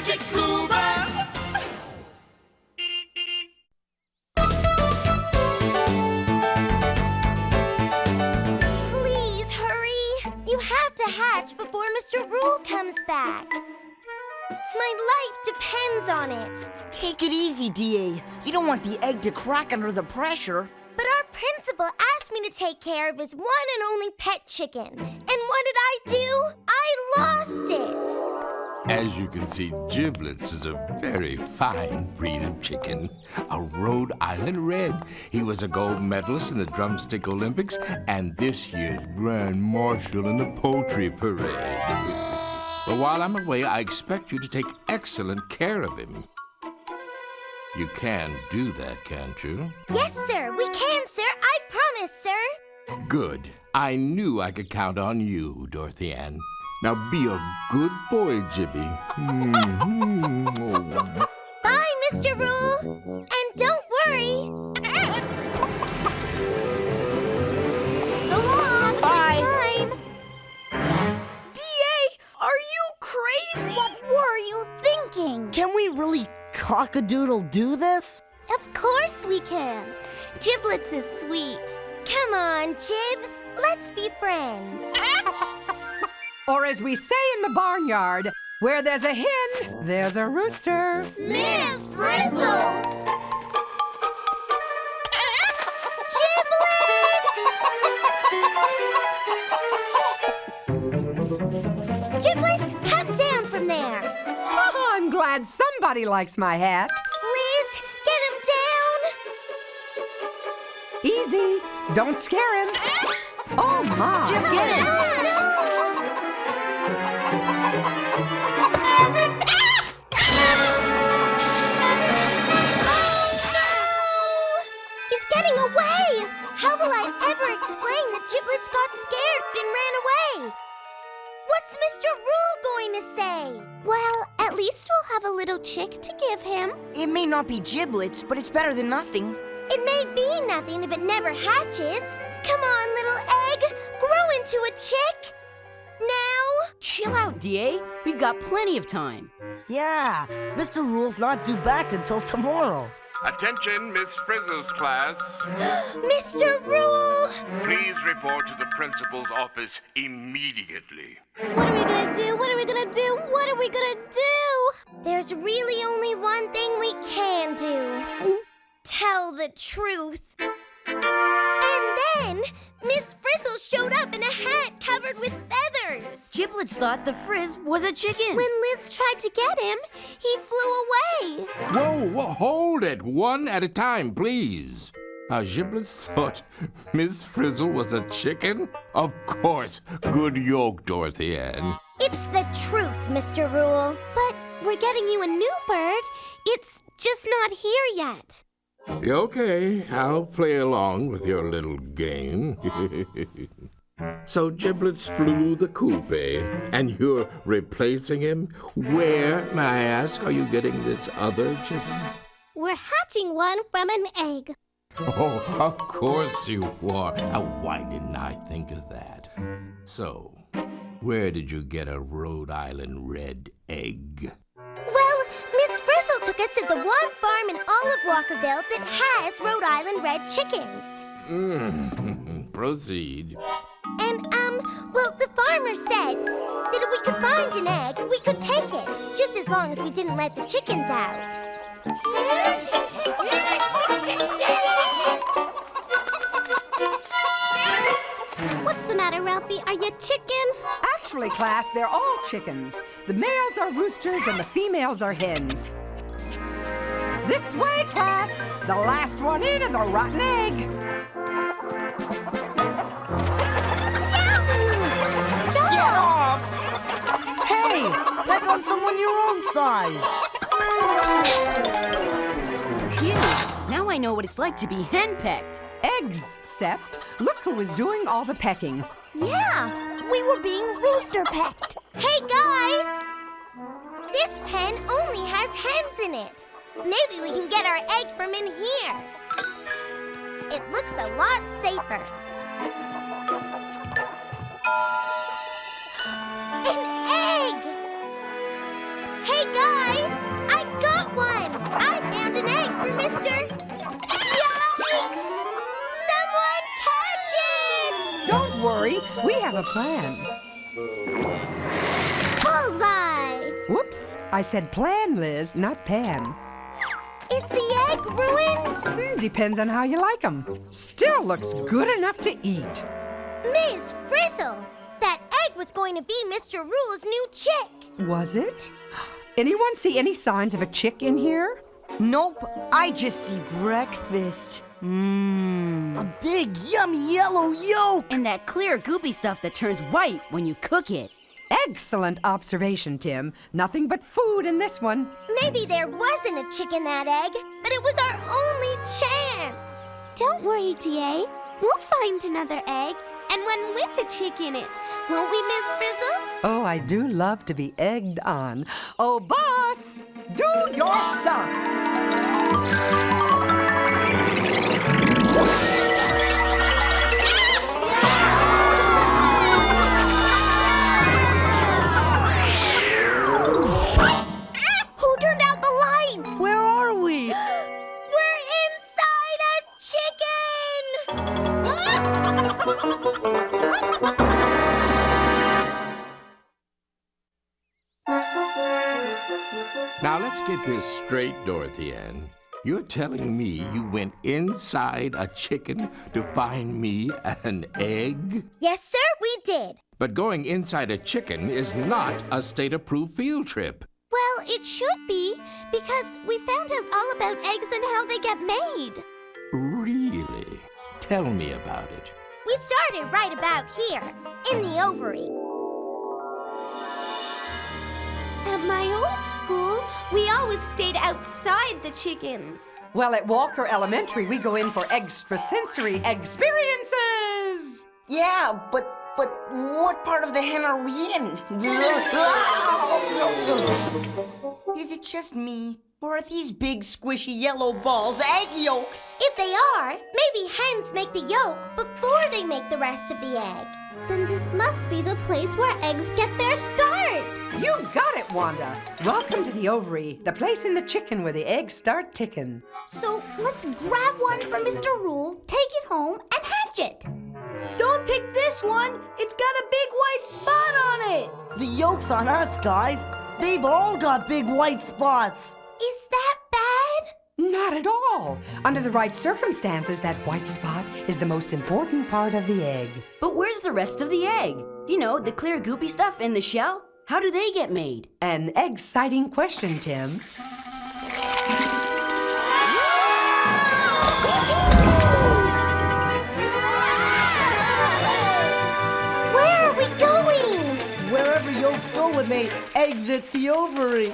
magic school bus. Please hurry. You have to hatch before Mr. Rule comes back. My life depends on it. Take it easy, DA. You don't want the egg to crack under the pressure. But our principal asked me to take care of his one and only pet chicken. And what did I do? I lost it. As you can see, Giblets is a very fine breed of chicken. A Rhode Island Red. He was a gold medalist in the Drumstick Olympics and this year's Grand Marshal in the Poultry Parade. But while I'm away, I expect you to take excellent care of him. You can do that, can't you? Yes, sir. We can, sir. I promise, sir. Good. I knew I could count on you, Dorothy Ann. Now be a good boy, Jibby. Bye, Mr. Rule. And don't worry. So long. Bye. Good time. DA, are you crazy? What were you thinking? Can we really cock-a-doodle do this? Of course we can. Giblets is sweet. Come on, Jibs. Let's be friends. Or as we say in the barnyard, where there's a hen, there's a rooster. Miss Frizzle! Giblets! Giblets, come down from there. Oh, I'm glad somebody likes my hat. Liz, get him down. Easy. Don't scare him. Oh, my. Get him. He's getting away! How will I ever explain that Giblets got scared and ran away? What's Mr. Rule going to say? Well, at least we'll have a little chick to give him. It may not be Giblets, but it's better than nothing. It may be nothing if it never hatches. Come on, little egg. Grow into a chick. Now. Chill out, DA. We've got plenty of time. Yeah, Mr. Rule's not due back until tomorrow. Attention, Miss Frizzle's class. Mr. Rule! Please report to the principal's office immediately. What are we gonna do? What are we gonna do? What are we gonna do? There's really only one thing we can do. Tell the truth. And then, Miss Frizzle showed up in a hat covered with feathers. Giblets thought the Frizz was a chicken. When Liz tried to get him, he flew away. Whoa, hold it. One at a time, please. Giblets thought Miss Frizzle was a chicken? Of course. Good yoke, Dorothy Ann. It's the truth, Mr. Rule. But we're getting you a new bird. It's just not here yet. Okay, I'll play along with your little game. So Giblets flew the coop, eh? And you're replacing him? Where, may I ask, are you getting this other chicken? We're hatching one from an egg. Oh, of course you are. Why didn't I think of that? So, where did you get a Rhode Island Red egg? Well, Miss Frizzle took us to the one farm in all of Walkerville that has Rhode Island Red chickens. Proceed. And, well, the farmer said that if we could find an egg, we could take it, just as long as we didn't let the chickens out. What's the matter, Ralphie? Are you chicken? Actually, class, they're all chickens. The males are roosters and the females are hens. This way, class. The last one in is a rotten egg. Stop! Get off! Hey, peck on someone your own size. Phew. Now I know what it's like to be henpecked. Eggs, Sept. Look who was doing all the pecking. Yeah, we were being rooster pecked. Hey, guys! This pen only has hens in it. Maybe we can get our egg from in here. It looks a lot safer. An egg! Hey, guys! I got one! I found an egg for Mr. Yikes! Someone catch it! Don't worry, we have a plan. Bullseye! Whoops, I said plan, Liz, not pan. Is the egg ruined? Depends on how you like 'em. Still looks good enough to eat. Miss Frizzle! That egg was going to be Mr. Rule's new chick! Was it? Anyone see any signs of a chick in here? Nope, I just see breakfast. A big, yummy yellow yolk. And that clear, goopy stuff that turns white when you cook it. Excellent observation, Tim. Nothing but food in this one. Maybe there wasn't a chick in that egg, but it was our only chance. Don't worry, TA. We'll find another egg, and one with a chick in it. Won't we, Miss Frizzle? Oh, I do love to be egged on. Oh, boss, do your stuff. Who turned out the lights? Where are we? We're inside a chicken! Now let's get this straight, Dorothy Ann. You're telling me you went inside a chicken to find me an egg? Yes, sir, we did. But going inside a chicken is not a state-approved field trip. Well, it should be, because we found out all about eggs and how they get made. Really? Tell me about it. We started right about here, in the ovary. At my old school, we always stayed outside the chickens. Well, at Walker Elementary, we go in for extrasensory experiences. Yeah, but what part of the hen are we in? Is it just me? Or are these big, squishy yellow balls egg yolks? If they are, maybe hens make the yolk before they make the rest of the egg. Then this must be the place where eggs get their start. You got it, Wanda. Welcome to the ovary, the place in the chicken where the eggs start ticking. So let's grab one from Mr. Rule, take it home, and hatch it. Don't pick this one. It's got a big white spot on it. The yolk's on us, guys. They've all got big white spots. Is that bad? Not at all. Under the right circumstances, that white spot is the most important part of the egg. But where's the rest of the egg? You know, the clear, goopy stuff in the shell? How do they get made? An exciting question, Tim. Where are we going? Wherever yolks go when they exit the ovary.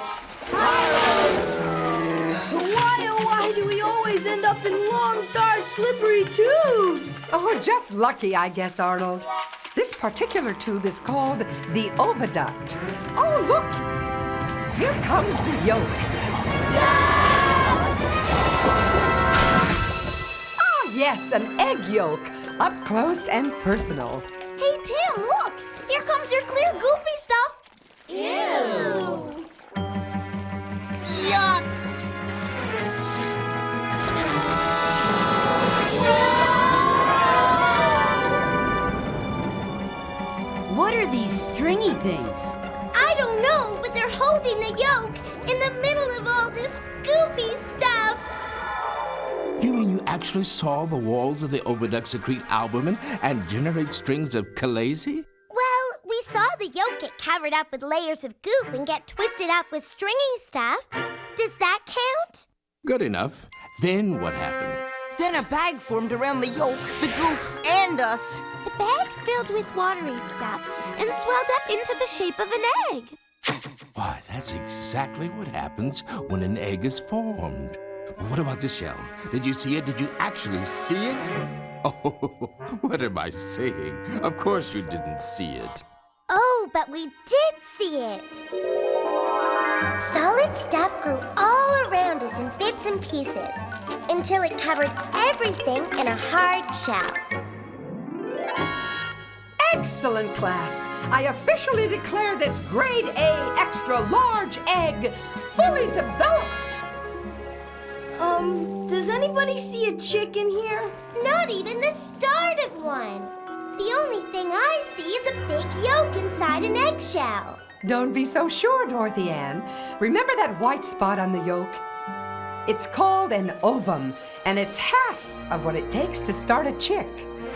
Why do we always end up in long, dark, slippery tubes? Oh, just lucky, I guess, Arnold. This particular tube is called the oviduct. Oh, look! Here comes the yolk. Ah, yes, an egg yolk. Up close and personal. Hey, Tim, look! Here comes your clear, goopy stuff. Ew! Yuck! What are these stringy things? I don't know, but they're holding the yolk in the middle of all this goopy stuff. You mean you actually saw the walls of the oviduct secrete albumin and generate strings of chalazi? Well, we saw the yolk get covered up with layers of goop and get twisted up with stringy stuff. Does that count? Good enough. Then what happened? Then a bag formed around the yolk, the goop, and us. The bag filled with watery stuff and swelled up into the shape of an egg. Why, that's exactly what happens when an egg is formed. What about the shell? Did you see it? Did you actually see it? Oh, what am I saying? Of course you didn't see it. Oh, but we did see it. Solid stuff grew all around us in bits and pieces until it covered everything in a hard shell. Excellent, class. I officially declare this grade A extra large egg fully developed. Does anybody see a chicken here? Not even the start of one. The only thing I see is a big yolk inside an eggshell. Don't be so sure, Dorothy Ann. Remember that white spot on the yolk? It's called an ovum, and it's half of what it takes to start a chick.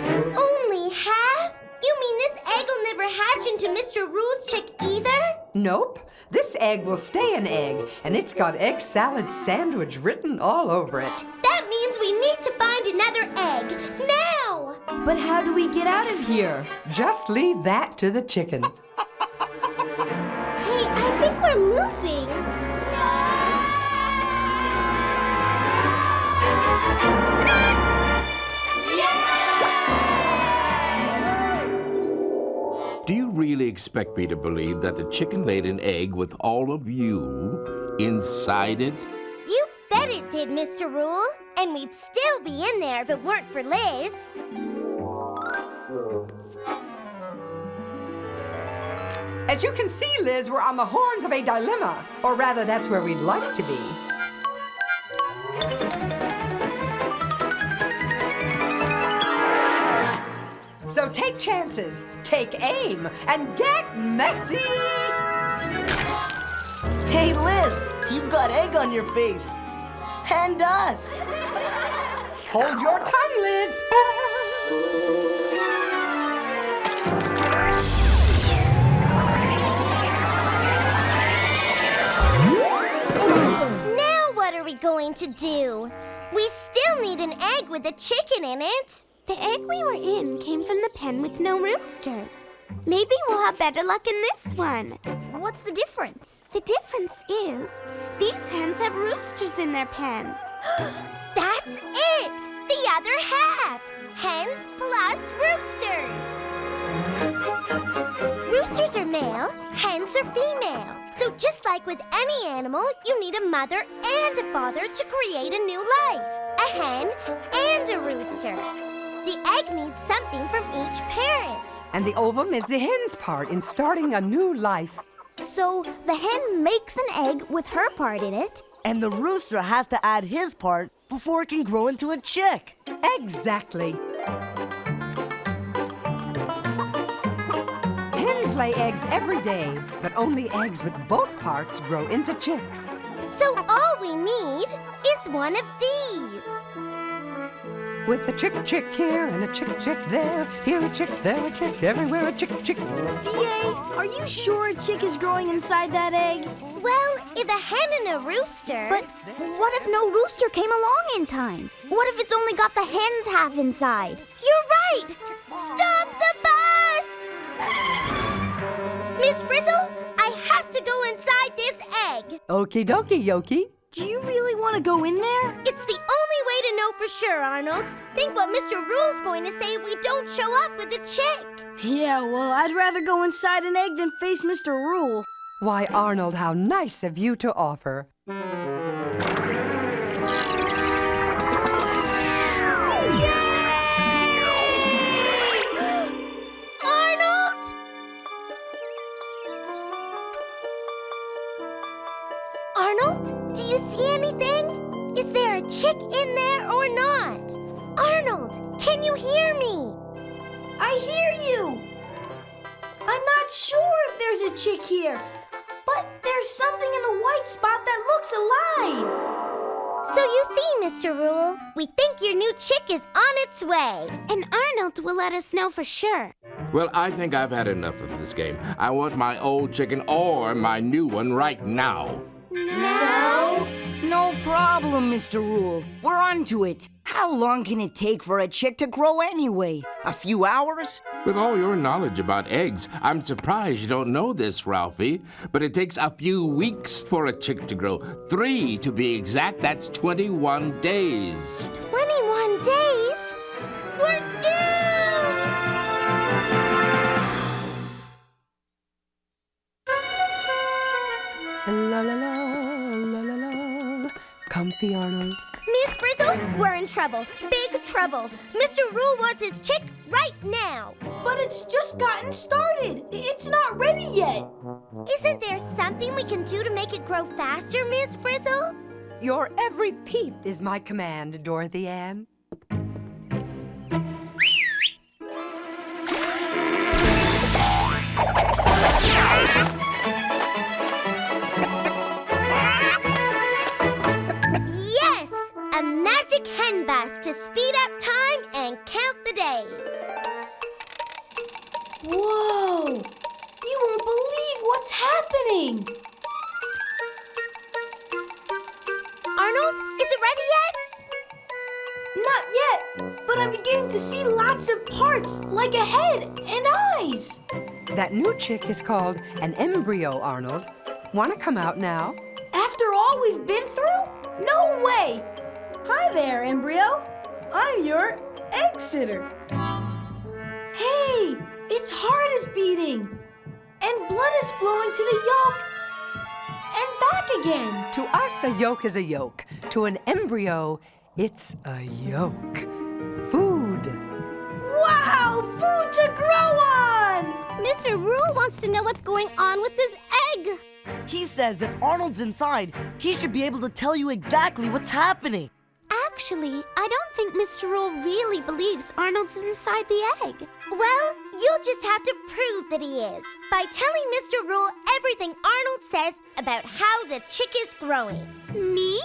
Only half? You mean this egg will never hatch into Mr. Rule's chick either? Nope. This egg will stay an egg, and it's got egg salad sandwich written all over it. That means we need to find another egg, now! But how do we get out of here? Just leave that to the chicken. Hey, I think we're moving. Do you really expect me to believe that the chicken laid an egg with all of you inside it? You bet it did, Mr. Rule. And we'd still be in there if it weren't for Liz. As you can see, Liz, we're on the horns of a dilemma. Or rather, that's where we'd like to be. So take chances, take aim, and get messy! Hey, Liz, you've got egg on your face. And us. Hold your tongue, Liz. Now what are we going to do? We still need an egg with a chicken in it. The egg we were in came from the pen with no roosters. Maybe we'll have better luck in this one. What's the difference? The difference is, these hens have roosters in their pen. That's it! The other half! Hens plus roosters! Roosters are male, hens are female. So just like with any animal, you need a mother and a father to create a new life. A hen and a rooster. The egg needs something from each parent. And the ovum is the hen's part in starting a new life. So the hen makes an egg with her part in it. And the rooster has to add his part before it can grow into a chick. Exactly. Hens lay eggs every day, but only eggs with both parts grow into chicks. So all we need is one of these. With a chick here and a chick there, here a chick, there a chick, everywhere a chick. DA, are you sure a chick is growing inside that egg? Well, if a hen and a rooster... But what if no rooster came along in time? What if it's only got the hen's half inside? You're right! Stop the bus! Miss Frizzle, I have to go inside this egg. Okie dokie, Yoki. Do you really want to go in there? It's the only way to know for sure, Arnold. Think what Mr. Rule's going to say if we don't show up with a chick. Yeah, well, I'd rather go inside an egg than face Mr. Rule. Why, Arnold, how nice of you to offer. Arnold, do you see anything? Is there a chick in there or not? Arnold, can you hear me? I hear you! I'm not sure if there's a chick here, but there's something in the white spot that looks alive. So you see, Mr. Rule, we think your new chick is on its way. And Arnold will let us know for sure. Well, I think I've had enough of this game. I want my old chicken or my new one right now. No? No problem, Mr. Rule. We're on to it. How long can it take for a chick to grow anyway? A few hours? With all your knowledge about eggs, I'm surprised you don't know this, Ralphie. But it takes a few weeks for a chick to grow. 3 to be exact. That's 21 days. 21 days? We're doomed! La la la la la la. Comfy, Arnold. Miss Frizzle! Frizzle, we're in trouble. Big trouble. Mr. Rule wants his chick right now. But it's just gotten started. It's not ready yet. Isn't there something we can do to make it grow faster, Miss Frizzle? Your every peep is my command, Dorothy Ann. Yes! A magic hen bus to speed up time and count the days. Whoa! You won't believe what's happening. Arnold, is it ready yet? Not yet, but I'm beginning to see lots of parts, like a head and eyes. That new chick is called an embryo, Arnold. Want to come out now? After all we've been through? No way! Hi there, embryo. I'm your egg sitter. Hey, its heart is beating, and blood is flowing to the yolk and back again. To us, a yolk is a yolk. To an embryo, it's a yolk. Food. Wow, food to grow on! Mr. Rule wants to know what's going on with his egg. He says if Arnold's inside, he should be able to tell you exactly what's happening. Actually, I don't think Mr. Rule really believes Arnold's inside the egg. Well, you'll just have to prove that he is by telling Mr. Rule everything Arnold says about how the chick is growing. Me?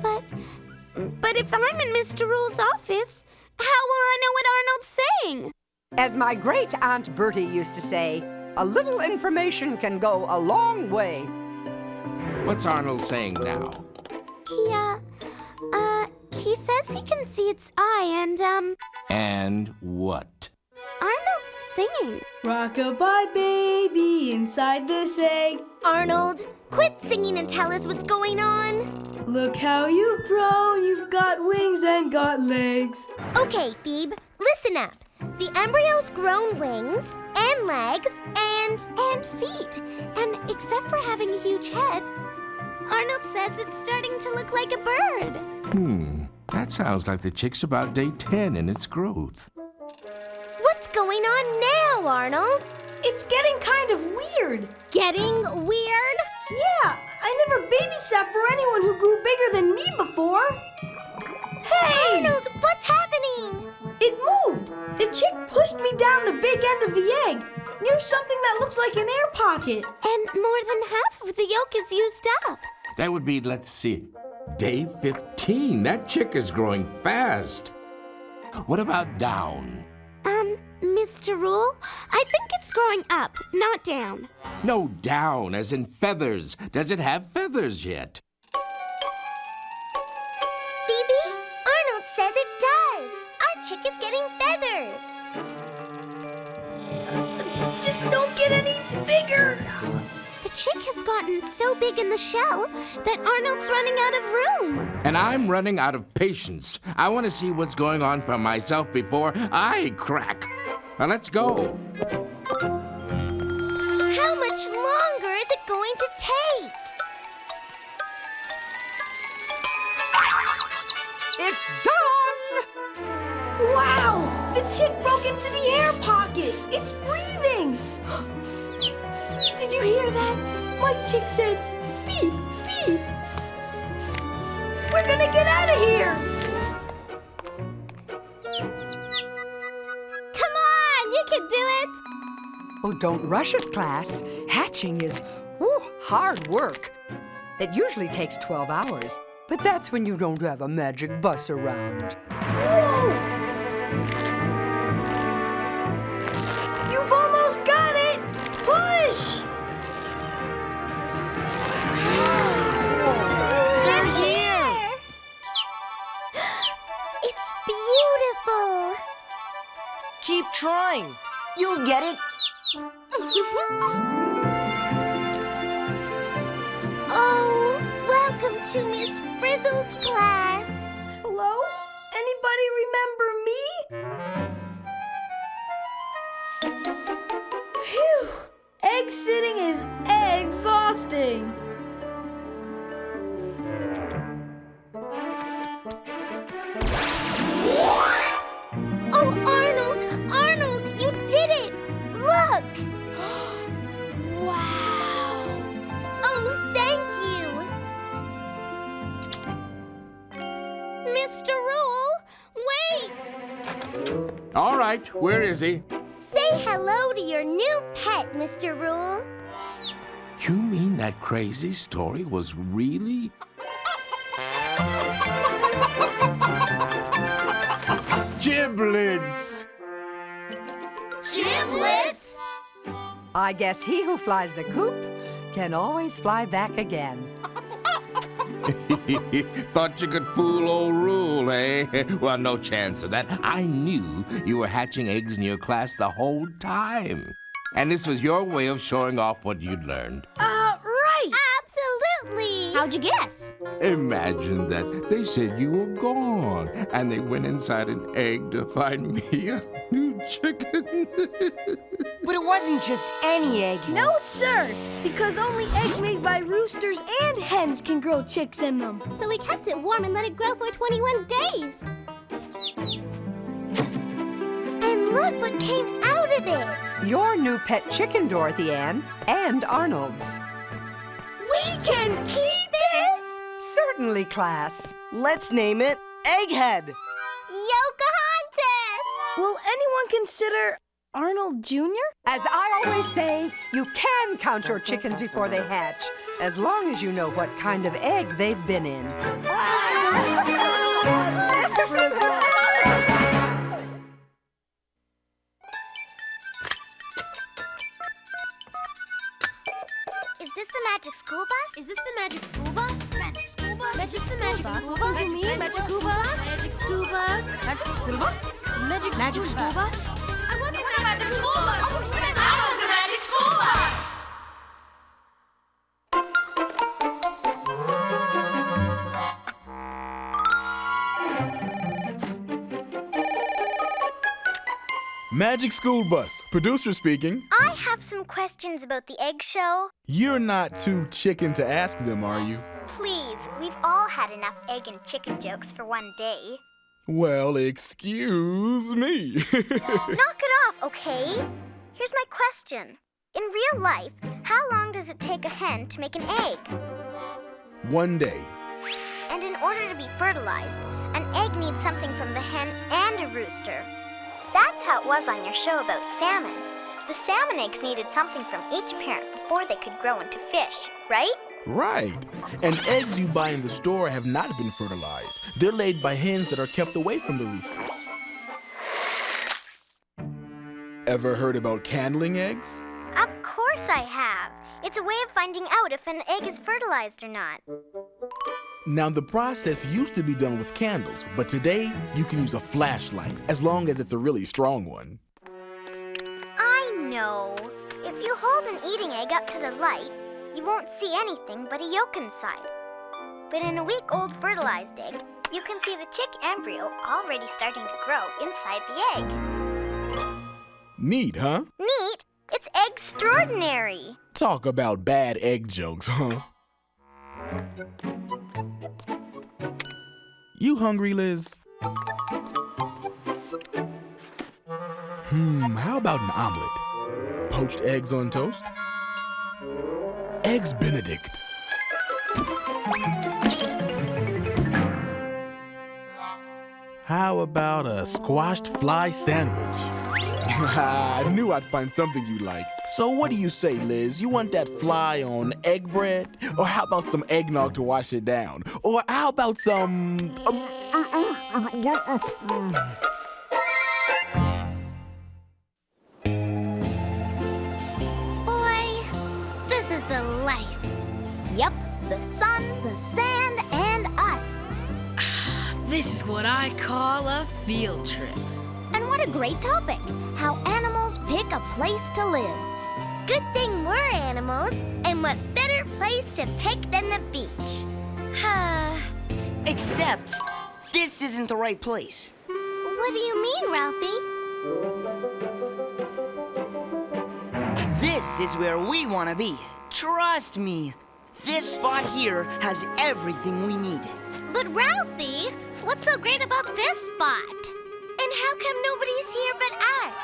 But if I'm in Mr. Rule's office, how will I know what Arnold's saying? As my great Aunt Bertie used to say, a little information can go a long way. What's Arnold saying now? He says he can see its eye and, And what? Arnold's singing. Rock-a-bye baby inside this egg. Arnold, quit singing and tell us what's going on. Look how you've grown. You've got wings and got legs. Okay, Phoebe, listen up. The embryo's grown wings and legs And feet. And except for having a huge head, Arnold says it's starting to look like a bird. That sounds like the chick's about day 10 in its growth. What's going on now, Arnold? It's getting kind of weird. Getting weird? Yeah, I never babysat for anyone who grew bigger than me before. Hey! Arnold, what's happening? It moved. The chick pushed me down the big end of the egg, near something that looks like an air pocket. And more than half of the yolk is used up. That would be, let's see, day 15. That chick is growing fast. What about down? Mr. Rule, I think it's growing up, not down. No, down, as in feathers. Does it have feathers yet? Phoebe, Arnold says it does. Our chick is getting feathers. Just don't get any bigger. The chick has gotten so big in the shell that Arnold's running out of room. And I'm running out of patience. I want to see what's going on for myself before I crack. Now let's go. How much longer is it going to take? It's done! Wow! The chick broke into the air pocket. It's breathing. Did you hear that? My chick said, beep, beep. We're gonna get out of here. Come on, you can do it. Oh, don't rush it, class. Hatching is hard work. It usually takes 12 hours, but that's when you don't have a magic bus around. Whoa! You've almost got it. Push! They're here. It's beautiful. Keep trying. You'll get it. Oh, welcome to Miss Frizzle's class. Hello? Anybody remember me? Phew! Egg sitting is exhausting. All right, where is he? Say hello to your new pet, Mr. Rule. You mean that crazy story was really? Giblets! Giblets? I guess he who flies the coop can always fly back again. Thought you could fool old Rule, eh? Well, no chance of that. I knew you were hatching eggs in your class the whole time. And this was your way of showing off what you'd learned. Right. Absolutely. How'd you guess? Imagine that. They said you were gone, and they went inside an egg to find me a new chicken. But it wasn't just any egg. No, sir, because only eggs made by roosters and hens can grow chicks in them. So we kept it warm and let it grow for 21 days. And look what came out of it. Your new pet chicken, Dorothy Ann, and Arnold's. We can keep it! Certainly, class. Let's name it Egghead. Yokahontas! Will anyone consider Arnold Jr.? As I always say, you can count your chickens before they hatch, as long as you know what kind of egg they've been in. Is this the magic school bus? Is this the magic school bus? Magic school bus? Magic the magic school bus? You mean magic school bus? Magic school bus? Magic school bus? Magic school bus? I want the magic school bus! I want the magic school bus! Magic School Bus, producer speaking. I have some questions about the egg show. You're not too chicken to ask them, are you? Please, we've all had enough egg and chicken jokes for one day. Well, excuse me. Knock it off, okay? Here's my question. In real life, how long does it take a hen to make an egg? 1 day. And in order to be fertilized, an egg needs something from the hen and a rooster. That's how it was on your show about salmon. The salmon eggs needed something from each parent before they could grow into fish, right? Right. And eggs you buy in the store have not been fertilized. They're laid by hens that are kept away from the roosters. Ever heard about candling eggs? Of course I have. It's a way of finding out if an egg is fertilized or not. Now, the process used to be done with candles, but today you can use a flashlight, as long as it's a really strong one. I know. If you hold an eating egg up to the light, you won't see anything but a yolk inside. But in a week-old fertilized egg, you can see the chick embryo already starting to grow inside the egg. Neat, huh? Neat? It's extraordinary. Talk about bad egg jokes, huh? You hungry, Liz? How about an omelet? Poached eggs on toast? Eggs Benedict. How about a squashed fly sandwich? I knew I'd find something you like. So what do you say, Liz? You want that fly on egg bread? Or how about some eggnog to wash it down? Or how about some... Boy, this is the life. Yep, the sun, the sand, and us. This is what I call a field trip. And what a great topic, how animals pick a place to live. Good thing we're animals, and what better place to pick than the beach? Except, this isn't the right place. What do you mean, Ralphie? This is where we want to be. Trust me. This spot here has everything we need. But Ralphie, what's so great about this spot? And how come nobody's here but us?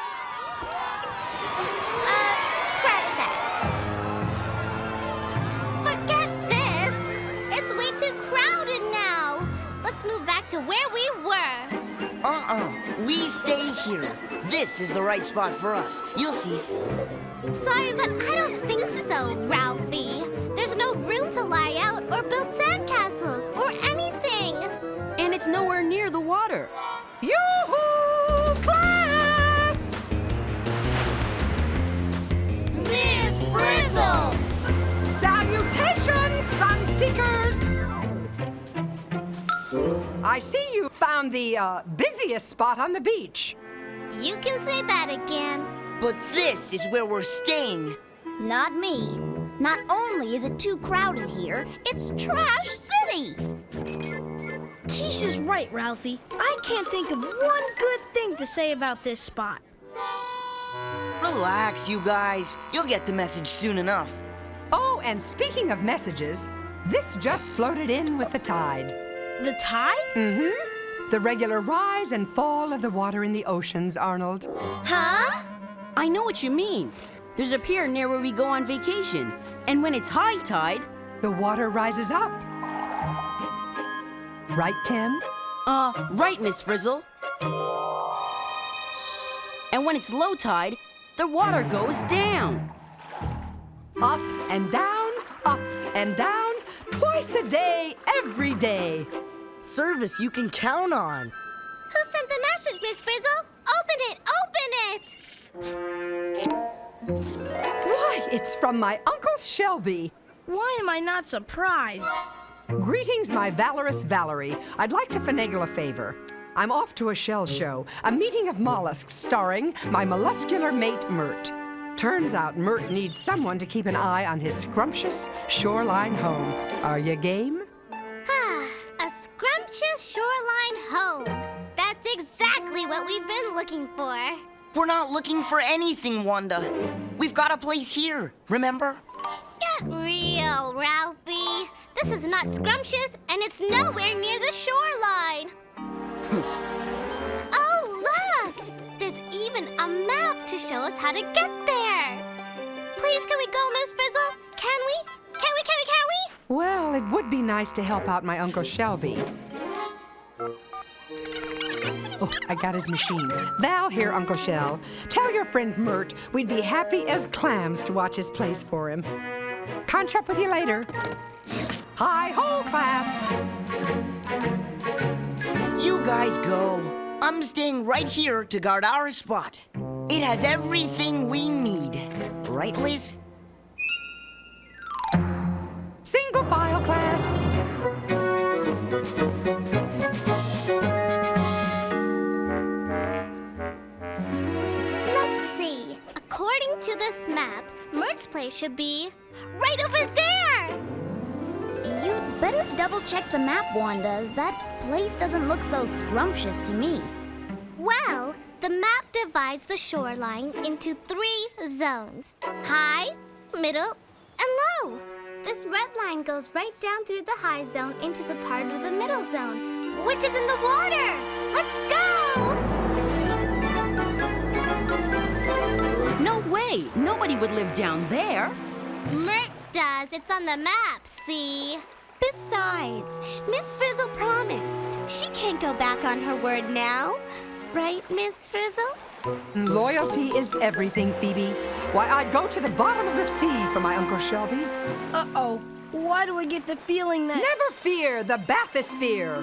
Scratch that. Forget this. It's way too crowded now. Let's move back to where we were. We stay here. This is the right spot for us. You'll see. Sorry, but I don't think so, Ralphie. There's no room to lie out or build sandcastles or anything. And it's nowhere near the water. Yoo-hoo, class! Miss Frizzle! Salutations, sun seekers! I see you found the busiest spot on the beach. You can say that again. But this is where we're staying. Not me. Not only is it too crowded here, it's Trash City. Keisha's right, Ralphie. I can't think of one good thing to say about this spot. Relax, you guys. You'll get the message soon enough. Oh, and speaking of messages, this just floated in with the tide. The tide? Mm-hmm. The regular rise and fall of the water in the oceans, Arnold. Huh? I know what you mean. There's a pier near where we go on vacation. And when it's high tide... The water rises up. Right, Tim? Right, Miss Frizzle. And when it's low tide, the water goes down. Up and down, twice a day, every day. Service you can count on. Who sent the message, Miss Frizzle? Open it! Open it! Why, it's from my Uncle Shelby. Why am I not surprised? Greetings, my valorous Valerie. I'd like to finagle a favor. I'm off to a shell show, a meeting of mollusks starring my molluscular mate, Mert. Turns out Mert needs someone to keep an eye on his scrumptious shoreline home. Are you game? A scrumptious shoreline home. That's exactly what we've been looking for. We're not looking for anything, Wanda. We've got a place here, remember? Get real, Ralphie. This is not scrumptious, and it's nowhere near the shoreline. Oh, look! There's even a map to show us how to get there. Please, can we go, Miss Frizzle? Can we? Can we? Well, it would be nice to help out my Uncle Shelby. Oh, I got his machine. Val here, Uncle Shell. Tell your friend Mert we'd be happy as clams to watch his place for him. Conch up with you later. Hi-ho, class. You guys go. I'm staying right here to guard our spot. It has everything we need. Right, Liz? Single file, class. Let's see. According to this map, Mert's place should be right over there. You'd better double-check the map, Wanda. That place doesn't look so scrumptious to me. Well, the map divides the shoreline into 3 zones: high, middle, and low. This red line goes right down through the high zone into the part of the middle zone, which is in the water. Let's go! No way! Nobody would live down there. Mert does. It's on the map, see? Besides, Miss Frizzle promised. She can't go back on her word now. Right, Miss Frizzle? Loyalty is everything, Phoebe. Why, I'd go to the bottom of the sea for my Uncle Shelby. Uh-oh. Why do I get the feeling that... Never fear, the bathysphere.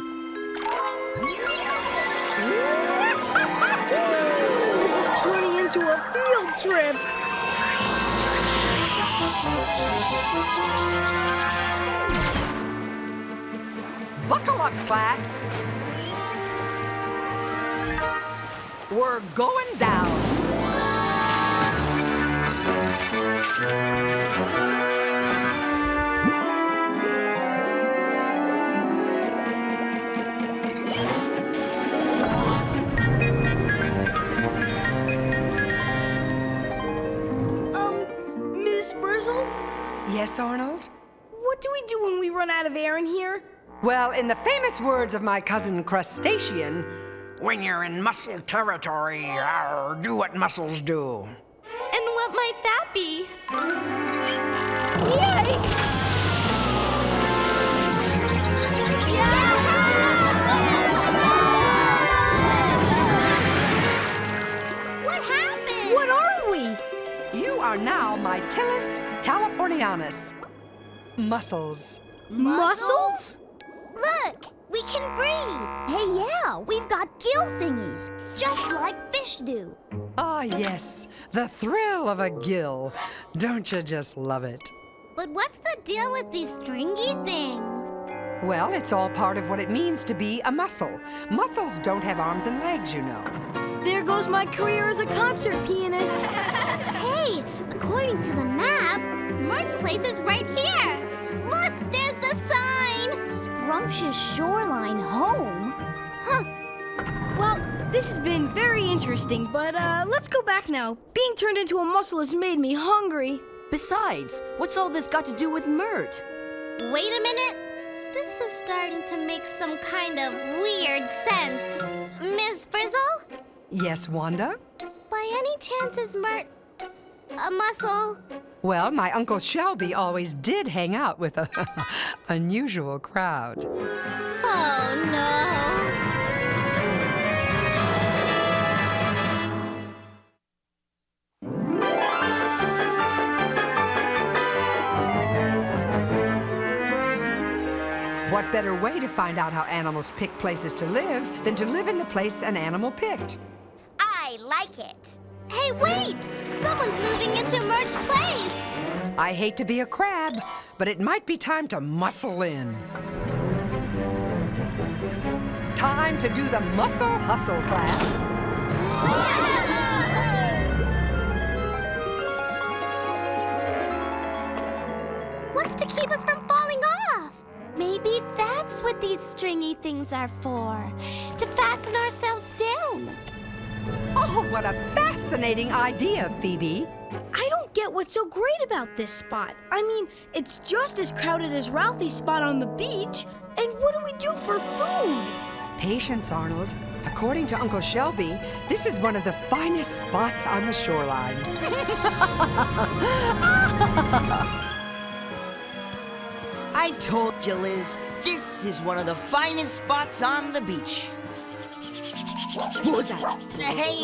This is turning into a field trip. Buckle up, class. We're going down. Miss Frizzle? Yes, Arnold? What do we do when we run out of air in here? Well, in the famous words of my cousin Crustacean, when you're in mussel territory, do what mussels do. And what might that be? Yikes! on us. Muscles. Muscles? Look, we can breathe. Hey, yeah, we've got gill thingies, just like fish do. Ah, yes, the thrill of a gill. Don't you just love it? But what's the deal with these stringy things? Well, it's all part of what it means to be a mussel. Mussels don't have arms and legs, you know. There goes my career as a concert pianist. Hey, according to the map, Mert's place is right here. Look, there's the sign. Scrumptious shoreline home. Well, this has been very interesting, but let's go back now. Being turned into a mussel has made me hungry. Besides, what's all this got to do with Mert? Wait a minute. This is starting to make some kind of weird sense. Miss Frizzle? Yes, Wanda? By any chance is Mert a mussel? Well, my Uncle Shelby always did hang out with a unusual crowd. Oh, no. What better way to find out how animals pick places to live than to live in the place an animal picked? I like it. Hey, wait! Someone's moving into Mert's place. I hate to be a crab, but it might be time to muscle in. Time to do the muscle hustle class. What's to keep us from falling off? Maybe that's what these stringy things are for. To fasten ourselves down. Oh, what a fascinating idea, Phoebe. I don't get what's so great about this spot. I mean, it's just as crowded as Ralphie's spot on the beach. And what do we do for food? Patience, Arnold. According to Uncle Shelby, this is one of the finest spots on the shoreline. I told you, Liz, this is one of the finest spots on the beach. What was that? Hey!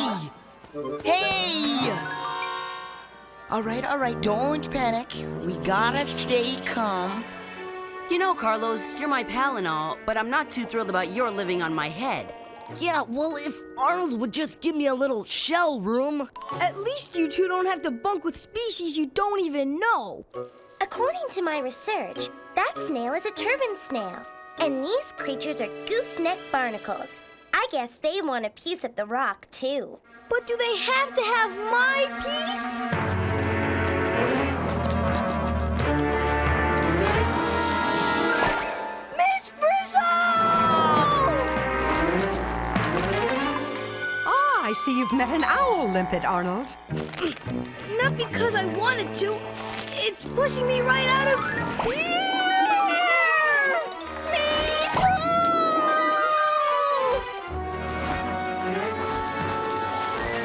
Hey! All right, don't panic. We gotta stay calm. You know, Carlos, you're my pal and all, but I'm not too thrilled about your living on my head. Yeah, well, if Arnold would just give me a little shell room. At least you two don't have to bunk with species you don't even know. According to my research, that snail is a turban snail. And these creatures are gooseneck barnacles. I guess they want a piece of the rock, too. But do they have to have my piece? Miss Frizzle! Ah, I see you've met an owl limpet, Arnold. Not because I wanted to. It's pushing me right out of here! Me too!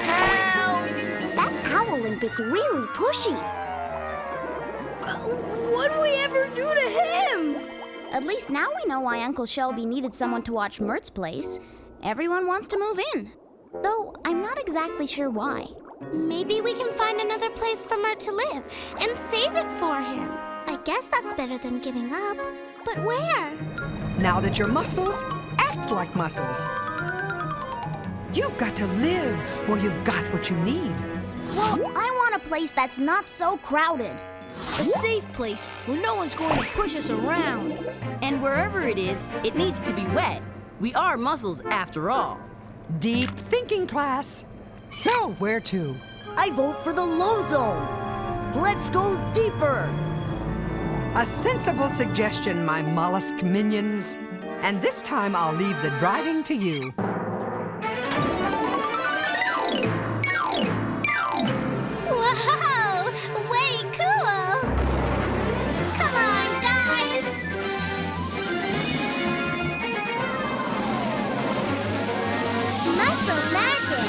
Help! That owl limpet's really pushy. What'd we ever do to him? At least now we know why Uncle Shelby needed someone to watch Mert's place. Everyone wants to move in. Though I'm not exactly sure why. Maybe we can find another place for Mert to live and save it for him. I guess that's better than giving up. But where? Now that you're mussels, act like mussels. You've got to live where you've got what you need. Well, I want a place that's not so crowded. A safe place where no one's going to push us around. And wherever it is, it needs to be wet. We are mussels after all. Deep thinking, class. So, where to? I vote for the low zone. Let's go deeper. A sensible suggestion, my mollusk minions. And this time I'll leave the driving to you. Whoa! Way cool! Come on, guys! Muscle magic!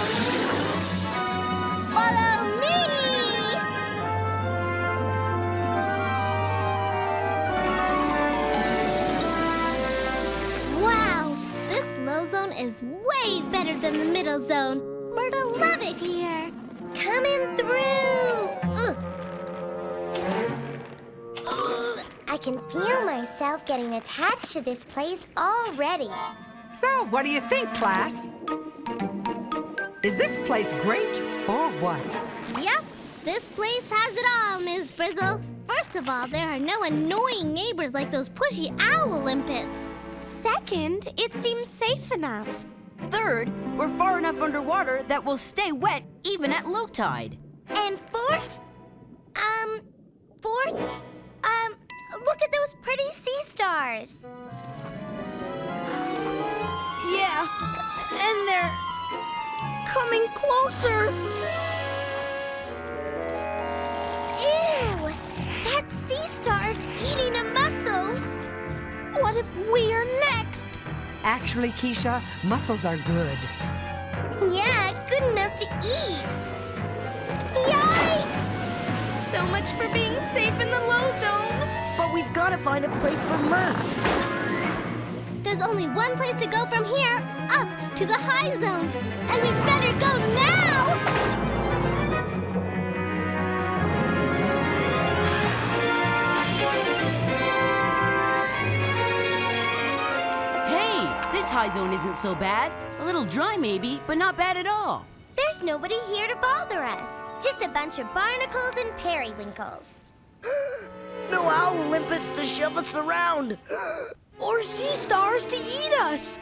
Follow me! Wow! This low zone is way better than the middle zone. Myrtle, love it here. Coming through! I can feel myself getting attached to this place already. So, what do you think, class? Is this place great or what? Yep, this place has it all, Ms. Frizzle. First of all, there are no annoying neighbors like those pushy owl limpets. Second, it seems safe enough. Third, we're far enough underwater that we'll stay wet even at low tide. And fourth, look at those pretty sea stars. Yeah, and they're coming closer. Ew! That sea star's eating a mussel. What if we're next? Actually, Keisha, mussels are good. Yeah, good enough to eat. Yikes! So much for being safe in the low zone. But we've got to find a place for Mert. There's only one place to go from here, up to the high zone. And we better go now! Hey, this high zone isn't so bad. A little dry maybe, but not bad at all. There's nobody here to bother us. Just a bunch of barnacles and periwinkles. No owl limpets to shove us around. Or sea stars to eat us.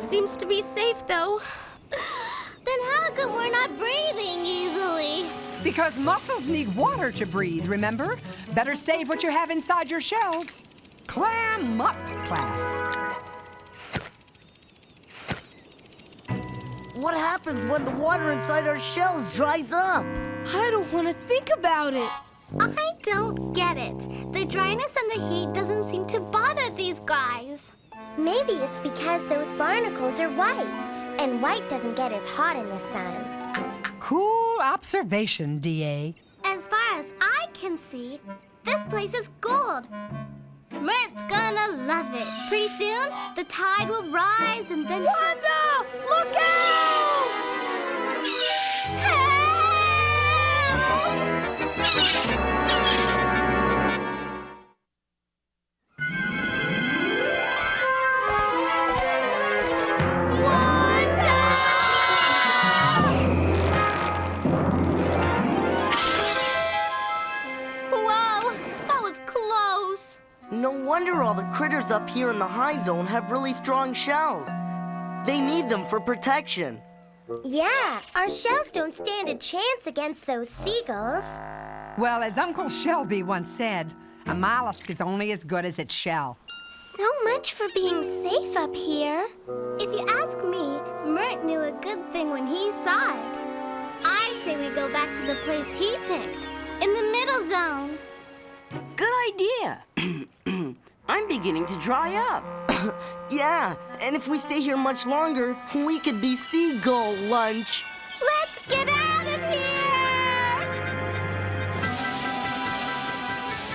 Seems to be safe, though. Then how come we're not breathing easily? Because mussels need water to breathe, remember? Better save what you have inside your shells. Clam up, class. What happens when the water inside our shells dries up? I don't want to think about it. I don't get it. The dryness and the heat doesn't seem to bother these guys. Maybe it's because those barnacles are white, and white doesn't get as hot in the sun. Cool observation, D.A. As far as I can see, this place is gold. Mert's gonna love it. Pretty soon, the tide will rise and then... Wanda! Look out! Help! No wonder all the critters up here in the high zone have really strong shells. They need them for protection. Yeah, our shells don't stand a chance against those seagulls. Well, as Uncle Shelby once said, a mollusk is only as good as its shell. So much for being safe up here. If you ask me, Mert knew a good thing when he saw it. I say we go back to the place he picked, in the middle zone. Good idea. I'm beginning to dry up. Yeah, and if we stay here much longer, we could be seagull lunch. Let's get out of here!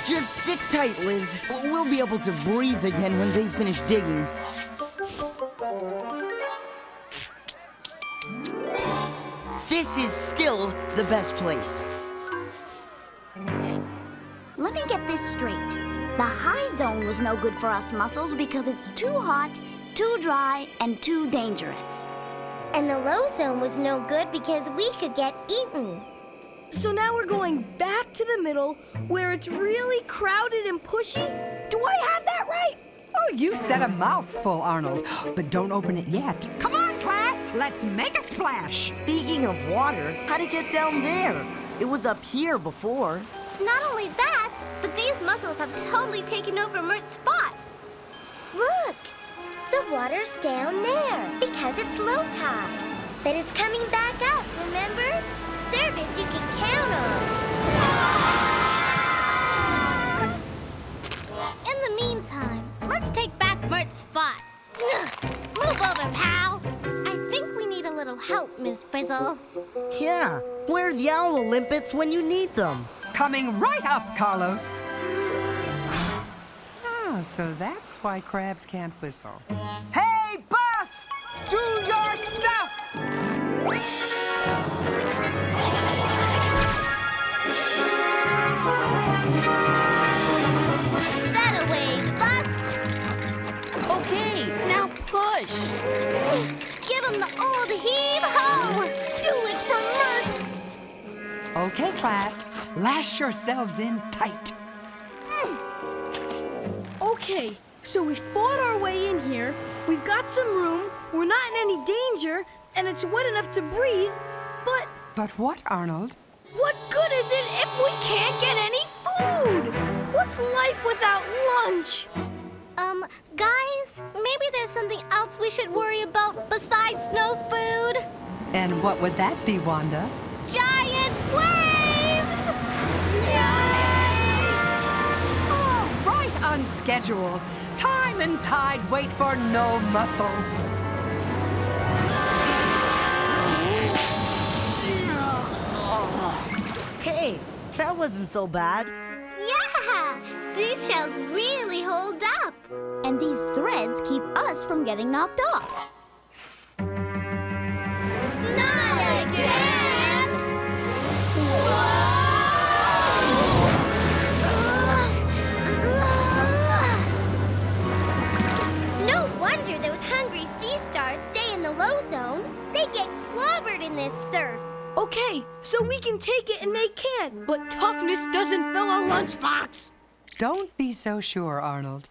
Just sit tight, Liz. We'll be able to breathe again when they finish digging. This is still the best place. Let me get this straight. The high zone was no good for us mussels because it's too hot, too dry, and too dangerous. And the low zone was no good because we could get eaten. So now we're going back to the middle where it's really crowded and pushy? Do I have that right? Oh, you said a mouthful, Arnold. But don't open it yet. Come on, class. Let's make a splash. Speaking of water, how'd it get down there? It was up here before. Not only that, but these mussels have totally taken over Mert's spot. Look, the water's down there because it's low tide. But it's coming back up, remember? Service you can count on. In the meantime, let's take back Mert's spot. Move over, pal. I think we need a little help, Miss Frizzle. Yeah, where are the owl limpets when you need them? Coming right up, Carlos. Oh, so that's why crabs can't whistle. Hey, boss! Do your stuff! Okay, class, lash yourselves in tight. Okay, so we fought our way in here, we've got some room, we're not in any danger, and it's wet enough to breathe, but But what, Arnold? what good is it if we can't get any food? What's life without lunch? Guys, maybe there's something else we should worry about besides no food. And what would that be, Wanda? Giant waves! Oh, right on schedule. Time and tide wait for no muscle. Hey, that wasn't so bad. Yeah! These shells really hold up. And these threads keep us from getting knocked off. Not again! No wonder those hungry sea stars stay in the low zone. They get clobbered in this surf. Okay, so we can take it and they can't, but toughness doesn't fill a lunchbox. Don't be so sure, Arnold.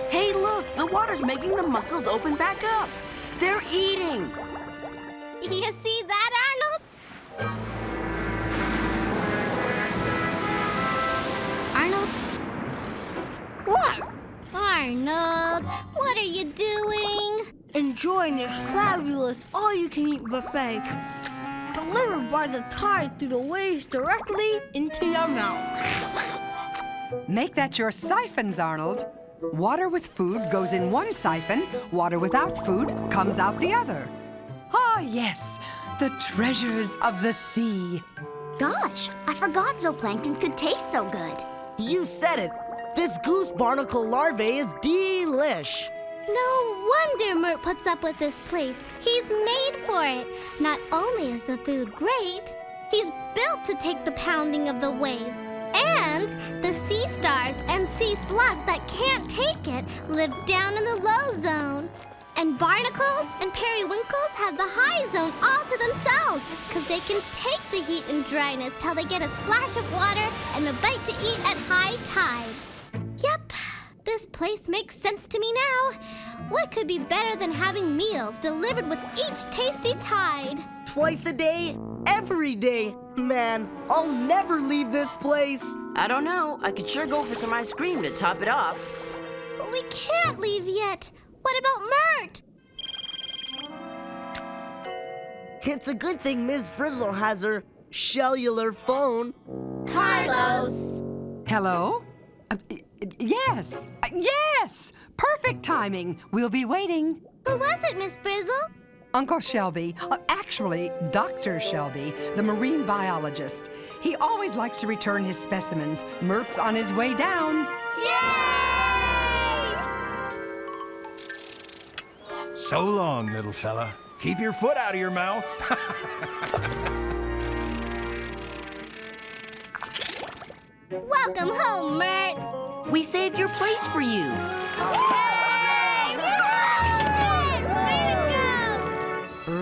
Hey, look, the water's making the mussels open back up. They're eating. You see that, Arnold? Arnold? What? Arnold, what are you doing? Enjoying this fabulous all-you-can-eat buffet, delivered by the tide through the waves directly into your mouth. Make that your siphons, Arnold. Water with food goes in one siphon, water without food comes out the other. Ah, yes, the treasures of the sea. Gosh, I forgot zooplankton could taste so good. You said it. This goose barnacle larvae is delish. No wonder Mert puts up with this place. He's made for it. Not only is the food great, he's built to take the pounding of the waves. And the sea stars and sea slugs that can't take it live down in the low zone. And barnacles and periwinkles have the high zone all to themselves, because they can take the heat and dryness till they get a splash of water and a bite to eat at high tide. Yep, this place makes sense to me now. What could be better than having meals delivered with each tasty tide? Twice a day, every day. Man, I'll never leave this place. I don't know. I could sure go for some ice cream to top it off. But we can't leave yet. What about Mert? It's a good thing Ms. Frizzle has her cellular phone. Carlos! Hello? Yes, yes! Perfect timing. We'll be waiting. Who was it, Miss Frizzle? Uncle Shelby, actually, Dr. Shelby, the marine biologist. He always likes to return his specimens. Mert's on his way down. Yay! So long, little fella. Keep your foot out of your mouth. Welcome home, Mert. We saved your place for you.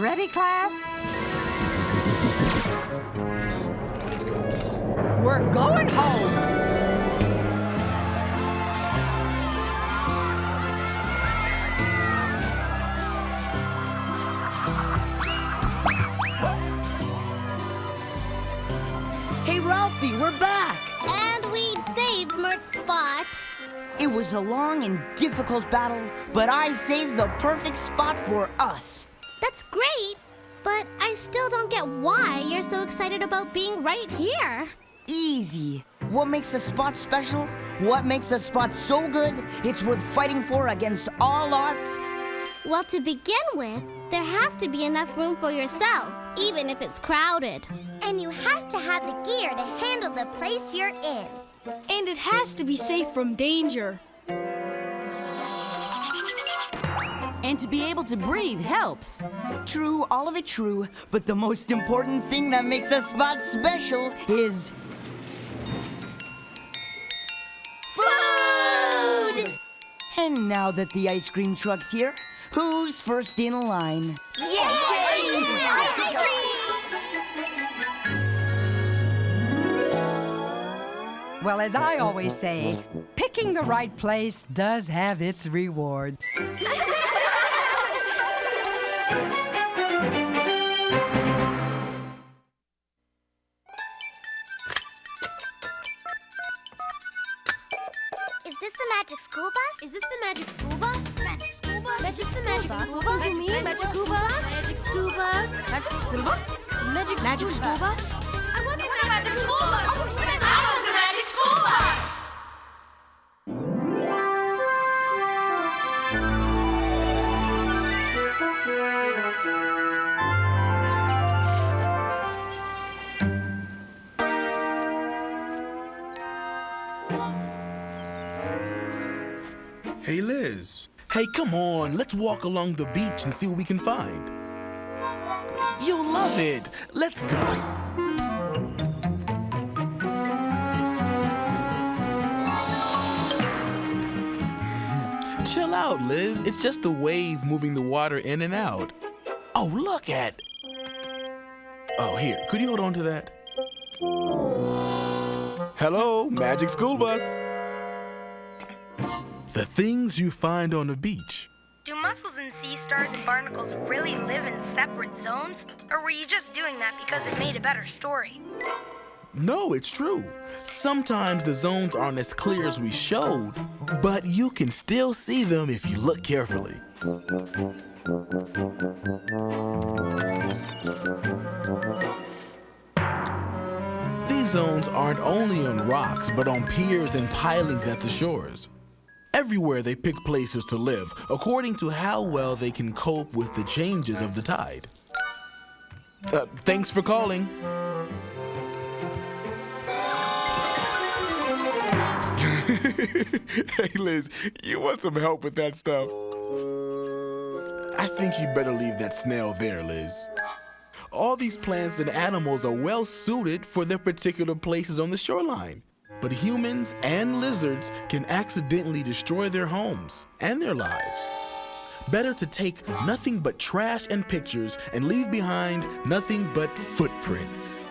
Ready, class? We're going home. Hey, Ralphie, we're back. And we saved Mert's spot. It was a long and difficult battle, but I saved the perfect spot for us. That's great, but I still don't get why you're so excited about being right here. Easy. What makes a spot special? What makes a spot so good, it's worth fighting for against all odds? Well, to begin with, there has to be enough room for yourself, even if it's crowded. And you have to have the gear to handle the place you're in. And it has to be safe from danger. And to be able to breathe helps. True, all of it true, but the most important thing that makes a spot special is... Food! And now that the ice cream truck's here, who's first in line? Yay! Ice cream! Well, as I always say, picking the right place does have its rewards. Is this the magic school bus? Is this the magic school bus? Magic school bus? Magic the magic school bus? You mean magic school bus? Magic school bus? Magic school bus? Magic school bus? I want the magic school bus! I want the magic school bus! Hey, Liz. Hey, come on. Let's walk along the beach and see what we can find. You'll love it. Let's go. Chill out, Liz. It's just the wave moving the water in and out. Oh, look at... Oh, here. Could you hold on to that? Hello, Magic School Bus. The things you find on the beach. Do mussels and sea stars and barnacles really live in separate zones? Or were you just doing that because it made a better story? No, it's true. Sometimes the zones aren't as clear as we showed, but you can still see them if you look carefully. These zones aren't only on rocks, but on piers and pilings at the shores. Everywhere they pick places to live, according to how well they can cope with the changes of the tide. Thanks for calling. Hey, Liz, you want some help with that stuff? I think you better leave that snail there, Liz. All these plants and animals are well suited for their particular places on the shoreline. But humans and lizards can accidentally destroy their homes and their lives. Better to take nothing but trash and pictures and leave behind nothing but footprints.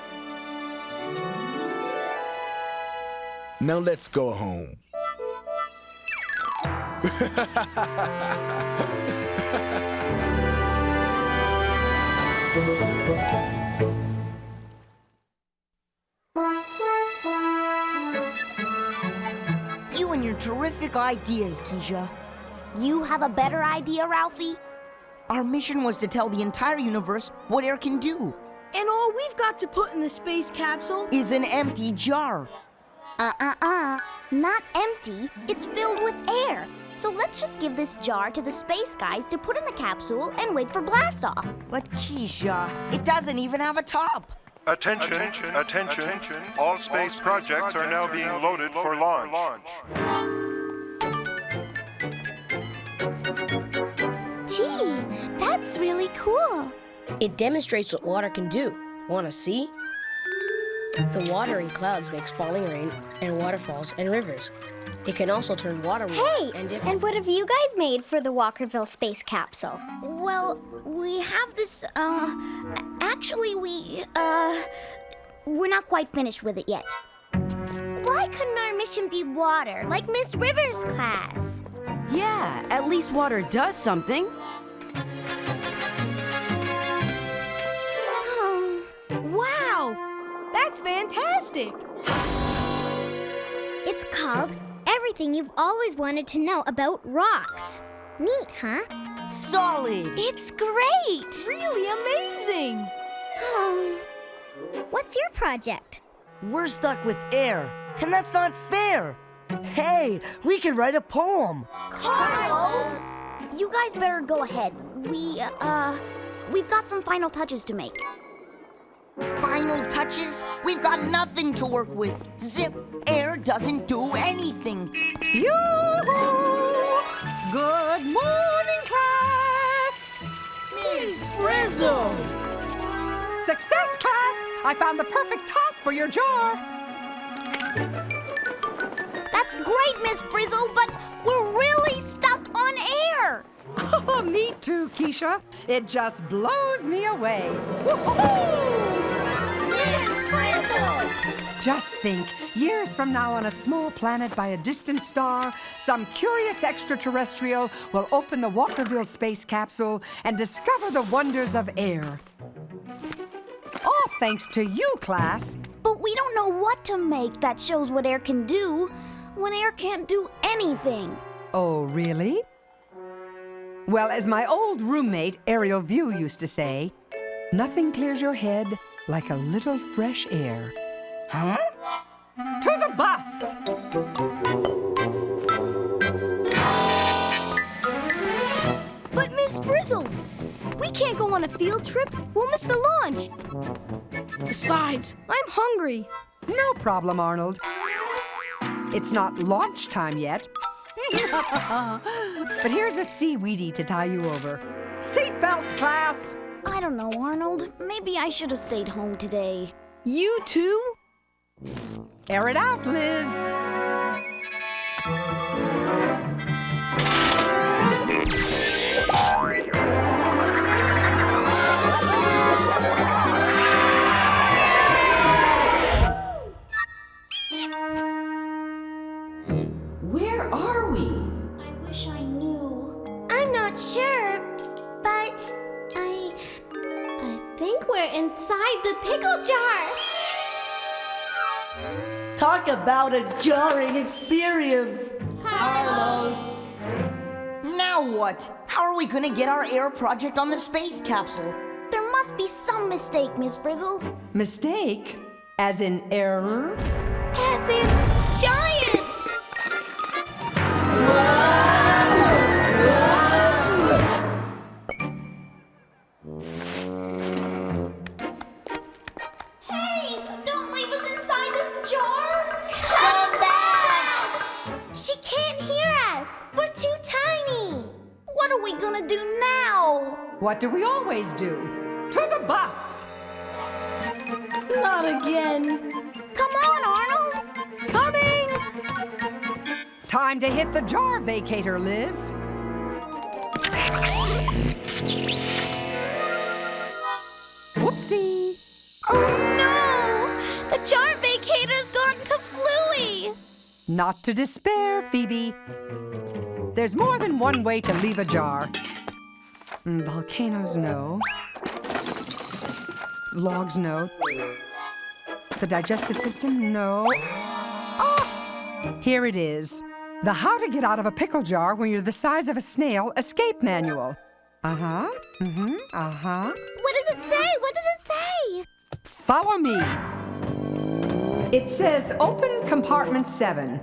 Now let's go home. You and your terrific ideas, Keisha. You have a better idea, Ralphie? Our mission was to tell the entire universe what air can do. And all we've got to put in the space capsule Is an empty jar. Not empty. It's filled with air. So let's just give this jar to the space guys to put in the capsule and wait for blastoff. But Keisha, it doesn't even have a top. Attention. All space projects are now being loaded for launch. Gee, that's really cool. It demonstrates what water can do. Want to see? The water in clouds makes falling rain and waterfalls and rivers. It can also turn water Hey, and what have you guys made for the Walkerville space capsule? Well, we have this, actually we're not quite finished with it yet. Why couldn't our mission be water, like Miss Rivers' class? Yeah, at least water does something. Wow! That's fantastic! It's called Everything You've Always Wanted to Know About Rocks. Neat, huh? Solid! It's great! Really amazing! What's your project? We're stuck with air, and that's not fair. Hey, we can write a poem. Carlos! You guys better go ahead. We've got some final touches to make. Final touches? We've got nothing to work with. Zip, air doesn't do anything. Yoo-hoo! Good morning, class! Miss Frizzle! Success, class! I found the perfect top for your jar. That's great, Miss Frizzle, but we're really stuck on air. Oh, me too, Keisha. It just blows me away. Woo-hoo-hoo! Miss Frizzle! Just think, years from now on a small planet by a distant star, some curious extraterrestrial will open the Walkerville space capsule and discover the wonders of air. All thanks to you, class. But we don't know what to make that shows what air can do when air can't do anything. Oh, really? Well, as my old roommate, Ariel View, used to say, nothing clears your head like a little fresh air. Huh? To the bus! But Miss Frizzle, we can't go on a field trip. We'll miss the launch. Besides, I'm hungry. No problem, Arnold. It's not launch time yet. But here's a seaweedy to tie you over. Seatbelts, class! I don't know, Arnold. Maybe I should have stayed home today. You too? Air it out, Liz. Where are we? I wish I knew. I'm not sure, but I think we're inside the pickle jar. Talk about a jarring experience. Carlos. Now what? How are we gonna get our air project on the space capsule? There must be some mistake, Miss Frizzle. Mistake? As in error? As in giant. Hey, don't leave us inside this jar. Come back. She can't hear us. We're too tiny. What are we gonna do now? What do we always do? To the bus! Not again. Come on, Arnold. Coming! Time to hit the jar vacator, Liz. Whoopsie. Oh no! The jar vacator's gone kaflooey. Not to despair, Phoebe. There's more than one way to leave a jar. Volcanoes, no. Logs, no. The digestive system, no. Ah! Here it is. The How to Get Out of a Pickle Jar When You're the Size of a Snail Escape Manual. Uh-huh. Mm-hmm. Uh-huh. What does it say? What does it say? Follow me. It says open compartment 7.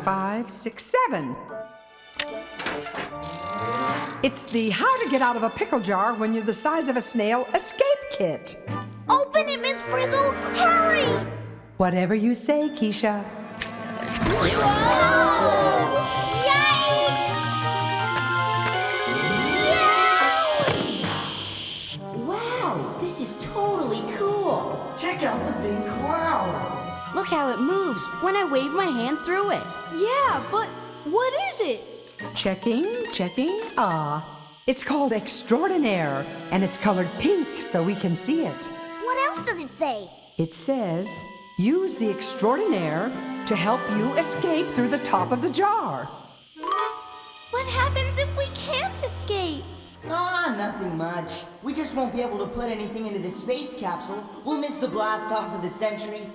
5, 6, 7. It's the How to Get Out of a Pickle Jar When You're the Size of a Snail escape kit. Open it, Miss Frizzle. Hurry! Whatever you say, Keisha. Wow, this is totally cool. Check out the big cloud. Look how it moves when I wave my hand through it. Yeah, but what is it? Checking, checking. Ah, it's called Extraordinaire, and it's colored pink so we can see it. What else does it say? It says, use the Extraordinaire to help you escape through the top of the jar. What happens if we can't escape? Nothing much. We just won't be able to put anything into the space capsule. We'll miss the blast off of the century.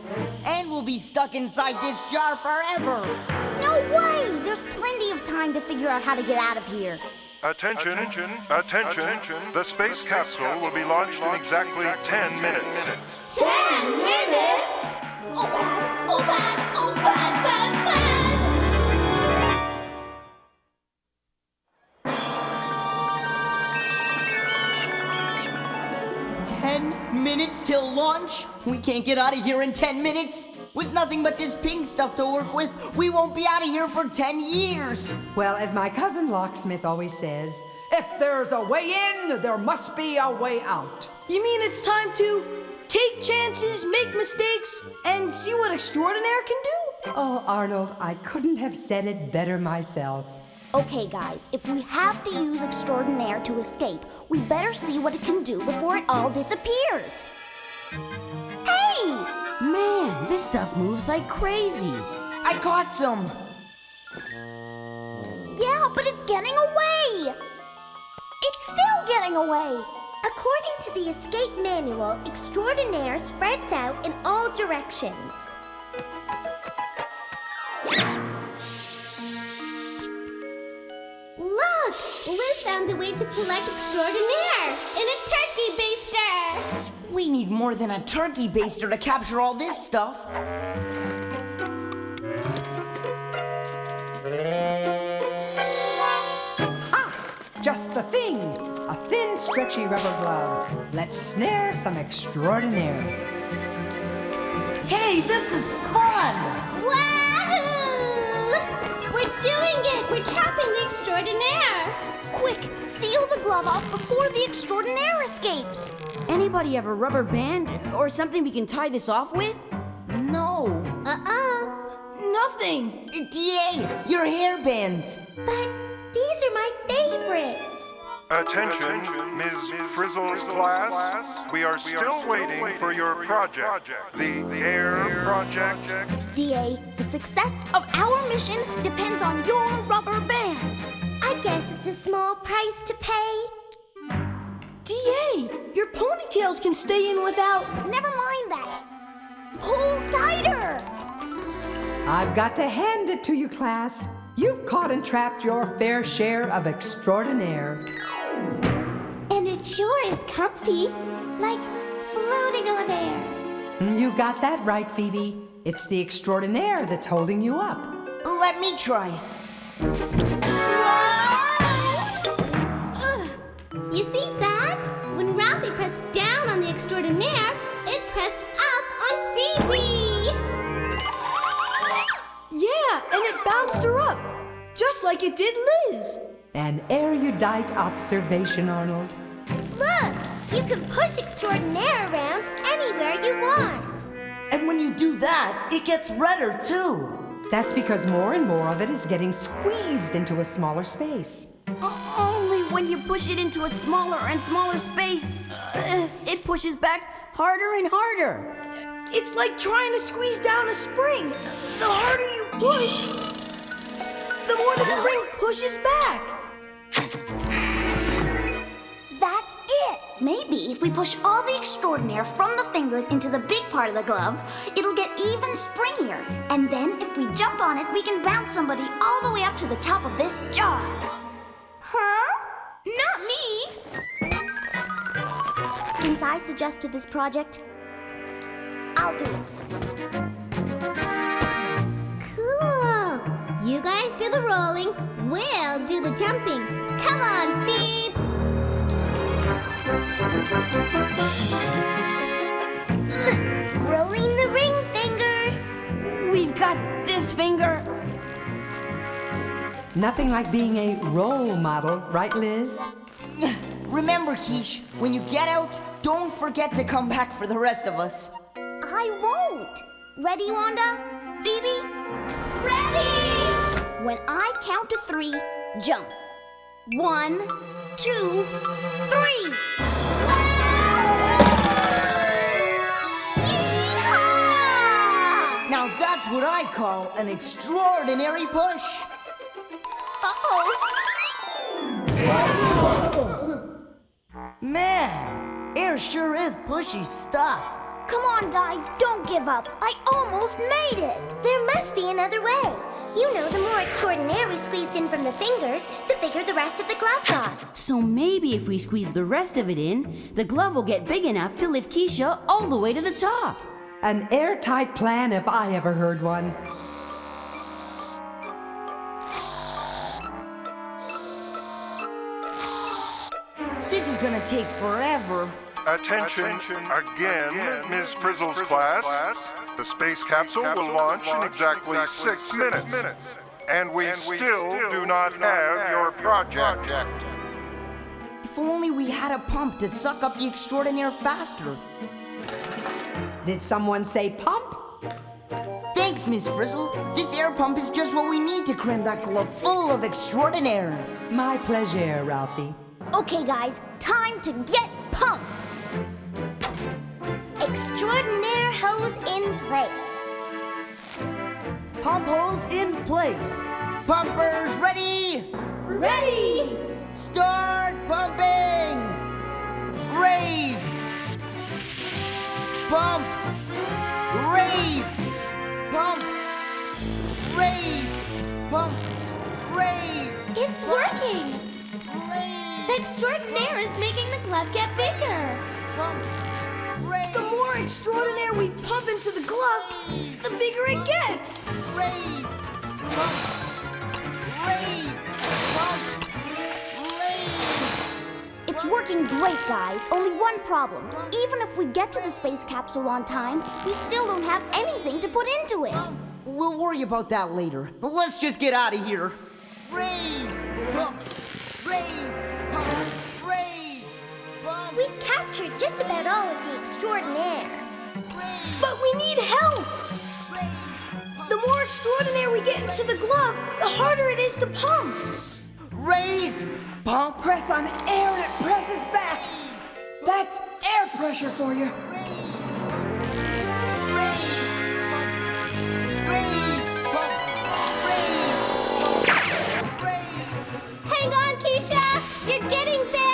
And we'll be stuck inside this jar forever. No way! There's plenty of time to figure out how to get out of here. Attention, attention. The space capsule will be launched in exactly 10 minutes. 10 minutes? Oh bad, oh bad, oh bad, bad, bad! 10 minutes till launch? We can't get out of here in 10 minutes. With nothing but this pink stuff to work with, we won't be out of here for 10 years. Well, as my cousin Locksmith always says, if there's a way in, there must be a way out. You mean it's time to take chances, make mistakes, and see what Extraordinaire can do? Oh, Arnold, I couldn't have said it better myself. Okay, guys, if we have to use Extraordinaire to escape, we better see what it can do before it all disappears. Hey! this stuff moves like crazy. I caught some. Yeah, but it's getting away! It's still getting away! According to the escape manual, Extraordinaire spreads out in all directions. Look! Liz found a way to collect Extraordinaire in a turkey baster! We need more than a turkey baster to capture all this stuff. Just the thing! A thin, stretchy rubber glove. Let's snare some extraordinaire. Hey, this is fun! Wahoo! We're doing it! We're trapping the Extraordinaire! Quick, seal the glove off before the Extraordinaire escapes! Anybody have a rubber band or something we can tie this off with? No. Nothing. DA, your hairbands. But these are my favorites! Attention, Ms. Frizzle's class. We are still waiting for your project, the Air Project. DA, the success of our mission depends on your rubber bands. I guess it's a small price to pay. DA, your ponytails can stay in without... Never mind that. Pull tighter! I've got to hand it to you, class. You've caught and trapped your fair share of extraordinaire. And it sure is comfy, like floating on air. You got that right, Phoebe. It's the extraordinaire that's holding you up. Let me try. You see that? When Ralphie pressed down on the extraordinaire, it pressed up on Phoebe! Yeah, and it bounced her up, just like it did Liz. An erudite observation, Arnold. Look! You can push extraordinaire around anywhere you want. And when you do that, it gets redder too. That's because more and more of it is getting squeezed into a smaller space. Only when you push it into a smaller and smaller space, it pushes back harder and harder. It's like trying to squeeze down a spring. The harder you push, the more the spring pushes back. That's it! Maybe if we push all the extraordinaire from the fingers into the big part of the glove, it'll get even springier. And then if we jump on it, we can bounce somebody all the way up to the top of this jar. Huh? Not me! Since I suggested this project, I'll do it. Cool! You guys do the rolling, we'll do the jumping. Come on, Phoebe! Rolling the ring finger. We've got this finger. Nothing like being a role model, right, Liz? Remember, Quiche, when you get out, don't forget to come back for the rest of us. I won't. Ready, Wanda? Phoebe? Ready! When I count to 3, jump. 1, 2, 3. Yeehaw! Now that's what I call an extraordinary push. Man, air sure is pushy stuff. Come on, guys, don't give up. I almost made it. There must be another way. You know, the more extraordinaire we squeezed in from the fingers, the bigger the rest of the glove got. So maybe if we squeeze the rest of it in, the glove will get big enough to lift Keisha all the way to the top. An airtight plan if I ever heard one. This is gonna take forever. Attention again, Ms. Frizzle's class. The space capsule will launch in exactly 6 minutes. And we still do not have your project. If only we had a pump to suck up the extraordinaire faster. Did someone say pump? Thanks, Miss Frizzle. This air pump is just what we need to cram that glove full of extraordinaire. My pleasure, Ralphie. Okay, guys, time to get pumped. Extraordinaire hose in place. pump holes in place. Pumpers ready? Ready! Start pumping! Raise! Pump! Raise! Pump! Raise! Pump! Raise! It's working! Raise! The extraordinaire is making the glove get bigger. Pump! Raise! The more extraordinaire we pump into the glove, the bigger it gets. Raise! Pump! Raise! Pump! Raise! It's working great, guys. Only one problem. Even if we get to the space capsule on time, we still don't have anything to put into it. We'll worry about that later. But let's just get out of here. Raise! Pump! Raise! Pump! Raise! Pump! We've captured just about all of the extraordinaire. But we need help! The more extraordinaire we get into the glove, the harder it is to pump. Raise! Pump! Press on air and it presses back. That's air pressure for you. Hang on, Keisha! You're getting there!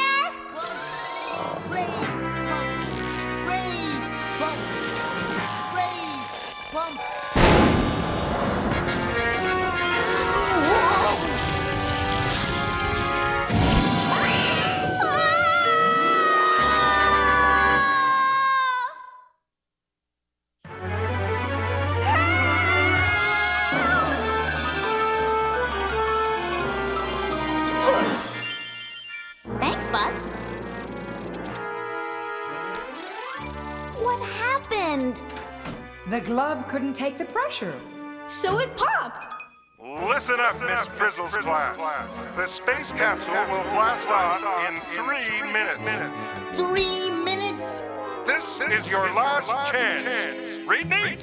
Thanks, Buzz. What happened? The glove couldn't take the pressure. So it popped. Listen up, Miss Frizzle's class. The space capsule will blast off in 3 minutes. 3 minutes? This is your last chance. Read me.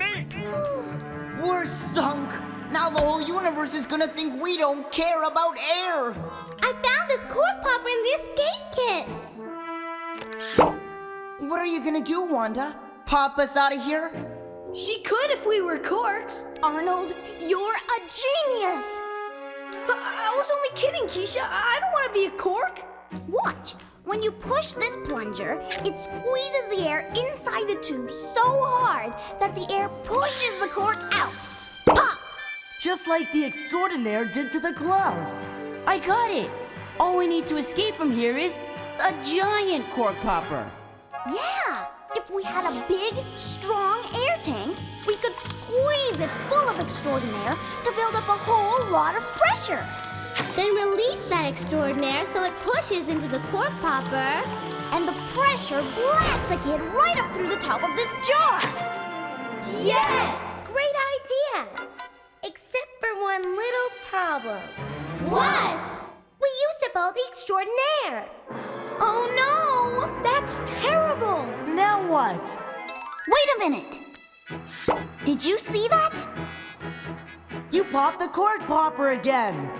We're sunk. Now the whole universe is gonna think we don't care about air. I found this cork popper in the escape kit. What are you gonna do, Wanda? Pop us out of here? She could if we were corks. Arnold, you're a genius! I was only kidding, Keisha. I don't want to be a cork. Watch. When you push this plunger, it squeezes the air inside the tube so hard that the air pushes the cork out. Pop! Just like the extraordinaire did to the glove. I got it. All we need to escape from here is a giant cork popper. Yeah! If we had a big, strong air tank, we could squeeze it full of extraordinaire to build up a whole lot of pressure. Then release that extraordinaire so it pushes into the cork popper. And the pressure blasts the kid right up through the top of this jar. Yes! Great idea! Except for one little problem. What? We used up all the extraordinaire. Oh no! That's terrible. Now what? Wait a minute. Did you see that? You popped the cork popper again.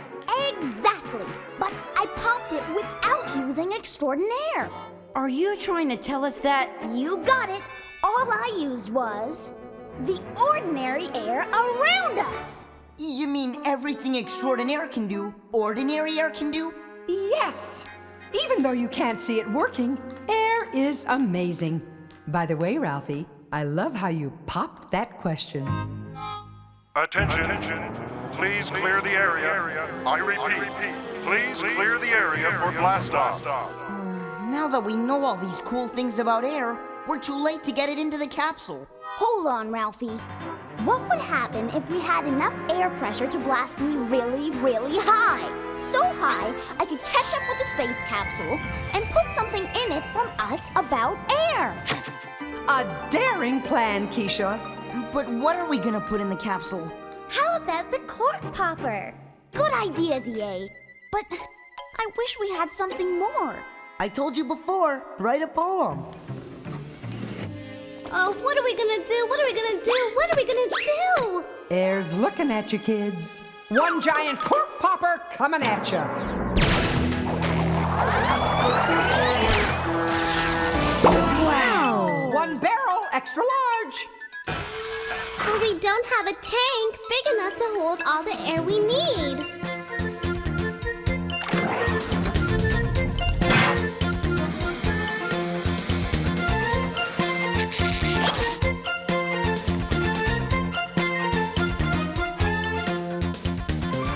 Exactly. But I popped it without using extraordinaire. Are you trying to tell us that? You got it. All I used was the ordinary air around us. You mean everything extraordinaire can do, ordinary air can do? Yes! Even though you can't see it working, air is amazing. By the way, Ralphie, I love how you popped that question. Attention. Please clear the area. I repeat, please clear the area for blast off. Now that we know all these cool things about air, we're too late to get it into the capsule. Hold on, Ralphie. What would happen if we had enough air pressure to blast me really, really high? So high, I could catch up with the space capsule and put something in it from us about air. A daring plan, Keisha. But what are we gonna put in the capsule? How about the cork popper? Good idea, DA. But I wish we had something more. I told you before, write a poem. Oh, what are we gonna do? What are we gonna do? What are we gonna do? Air's looking at you, kids. One giant cork popper coming at you. Wow! One barrel, extra large. Will we don't have a tank big enough to hold all the air we need.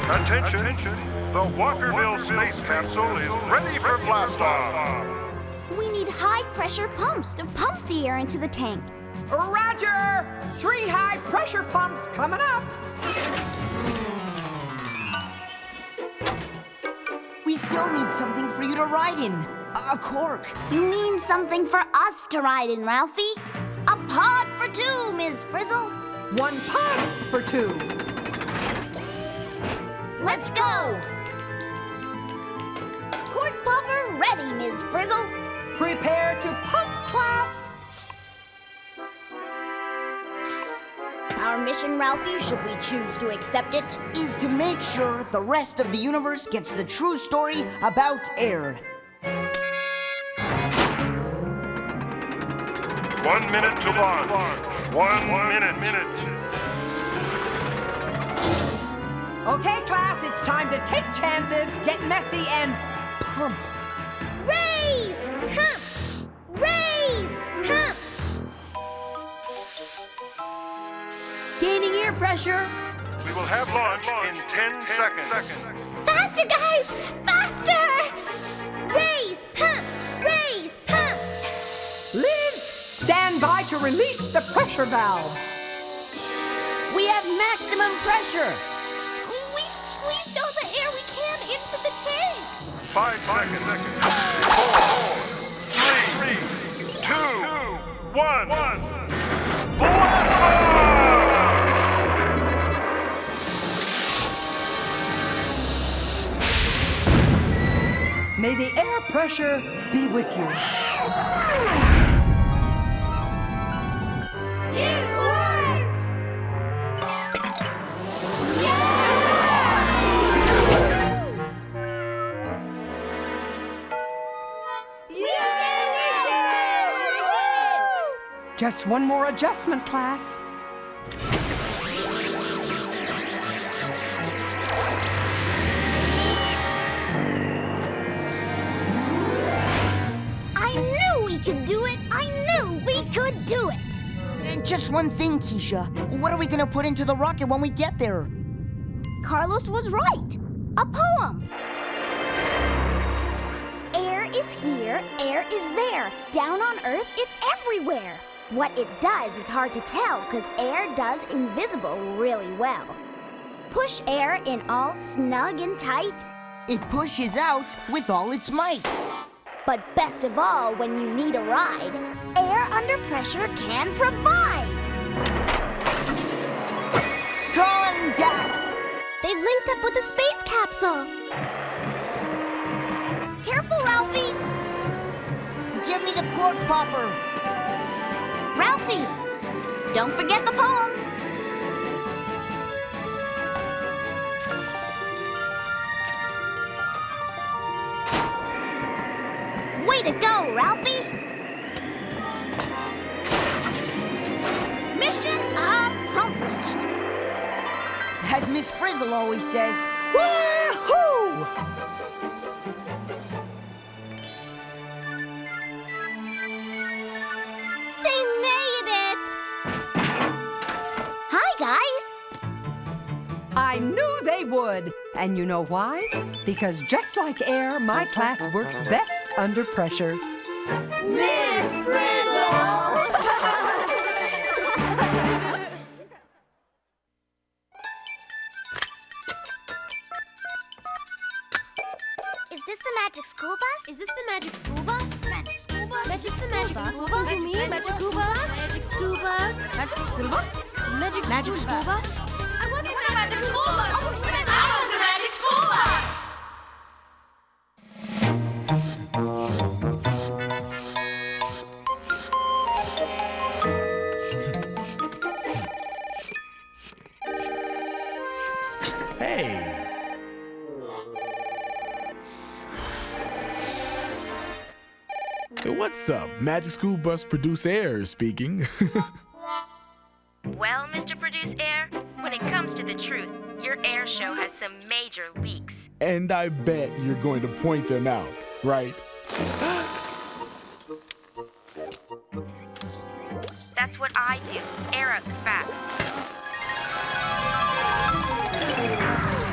Attention! The Walkerville space capsule is ready for blast off! We need high-pressure pumps to pump the air into the tank. Roger! 3 high-pressure pumps coming up. We still need something for you to ride in. A cork. You mean something for us to ride in, Ralphie? A pod for 2, Ms. Frizzle. 1 pod for 2. Let's go! Cork popper ready, Ms. Frizzle. Prepare to pump, class. Our mission, Ralphie, should we choose to accept it, Is to make sure the rest of the universe gets the true story about air. 1 minute to launch. 1 minute. Okay, class, it's time to take chances, get messy, and pump. Raise! Pump! Raise! Pump! Gaining air pressure. We will have launch in 10 seconds. Faster, guys! Faster! Raise! Pump! Raise! Pump! Liz, stand by to release the pressure valve. We have maximum pressure. We've squeezed all the air we can into the tank. 5 seconds. 4, 3, 2, 1. Blast off! May the air pressure be with you. It worked! Just one more adjustment, class. I knew we could do it! I knew we could do it! Just one thing, Keisha. What are we gonna put into the rocket when we get there? Carlos was right. A poem. Air is here, air is there. Down on Earth, it's everywhere. What it does is hard to tell, because air does invisible really well. Push air in all snug and tight, It pushes out with all its might. but best of all, when you need a ride, air under pressure can provide. Contact! They've linked up with the space capsule. Careful, Ralphie. Give me the cork popper. Ralphie, don't forget the poem. Way to go, Ralphie! Mission accomplished! As Miss Frizzle always says, woohoo! They made it! Hi, guys! I knew they would. And you know why? Because just like air, my class works best under pressure. Miss Frizzle! Is this the magic school bus? Is this the magic school bus? Magic school bus? Magic the magic school bus? You mean magic school bus? Magic school bus? Magic school bus? Magic school bus? I wonder what the magic school bus? Oh, the magic school bus! Hey. Hey, what's up? Magic School Bus Produce Air speaking. Well, Mr. Produce Air, comes to the truth, your air show has some major leaks. And I bet you're going to point them out, right? That's what I do, air out the facts.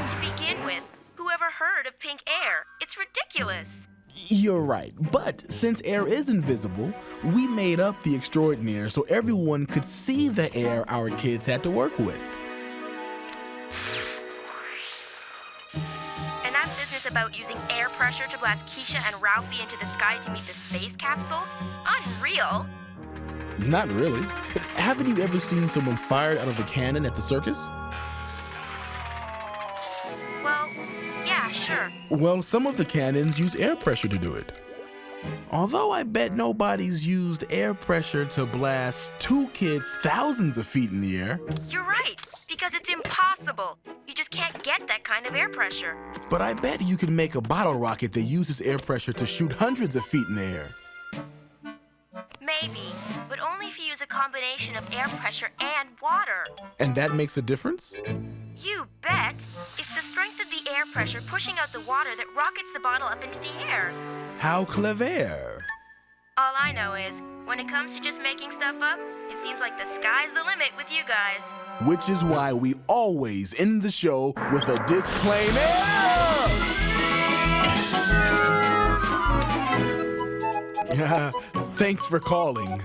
To begin with, whoever heard of pink air? It's ridiculous. You're right, but since air is invisible, we made up the extraordinaire so everyone could see the air our kids had to work with. And that business about using air pressure to blast Keisha and Ralphie into the sky to meet the space capsule? Unreal. Not really. Haven't you ever seen someone fired out of a cannon at the circus? Well, yeah, sure. Well, some of the cannons use air pressure to do it. Although I bet nobody's used air pressure to blast two kids thousands of feet in the air. You're right, because it's impossible. You just can't get that kind of air pressure. But I bet you can make a bottle rocket that uses air pressure to shoot hundreds of feet in the air. Maybe, but only if you use a combination of air pressure and water. And that makes a difference? You bet. It's the strength of the air pressure pushing out the water that rockets the bottle up into the air. How clever. All I know is, when it comes to just making stuff up, it seems like the sky's the limit with you guys. Which is why we always end the show with a disclaimer. Thanks for calling.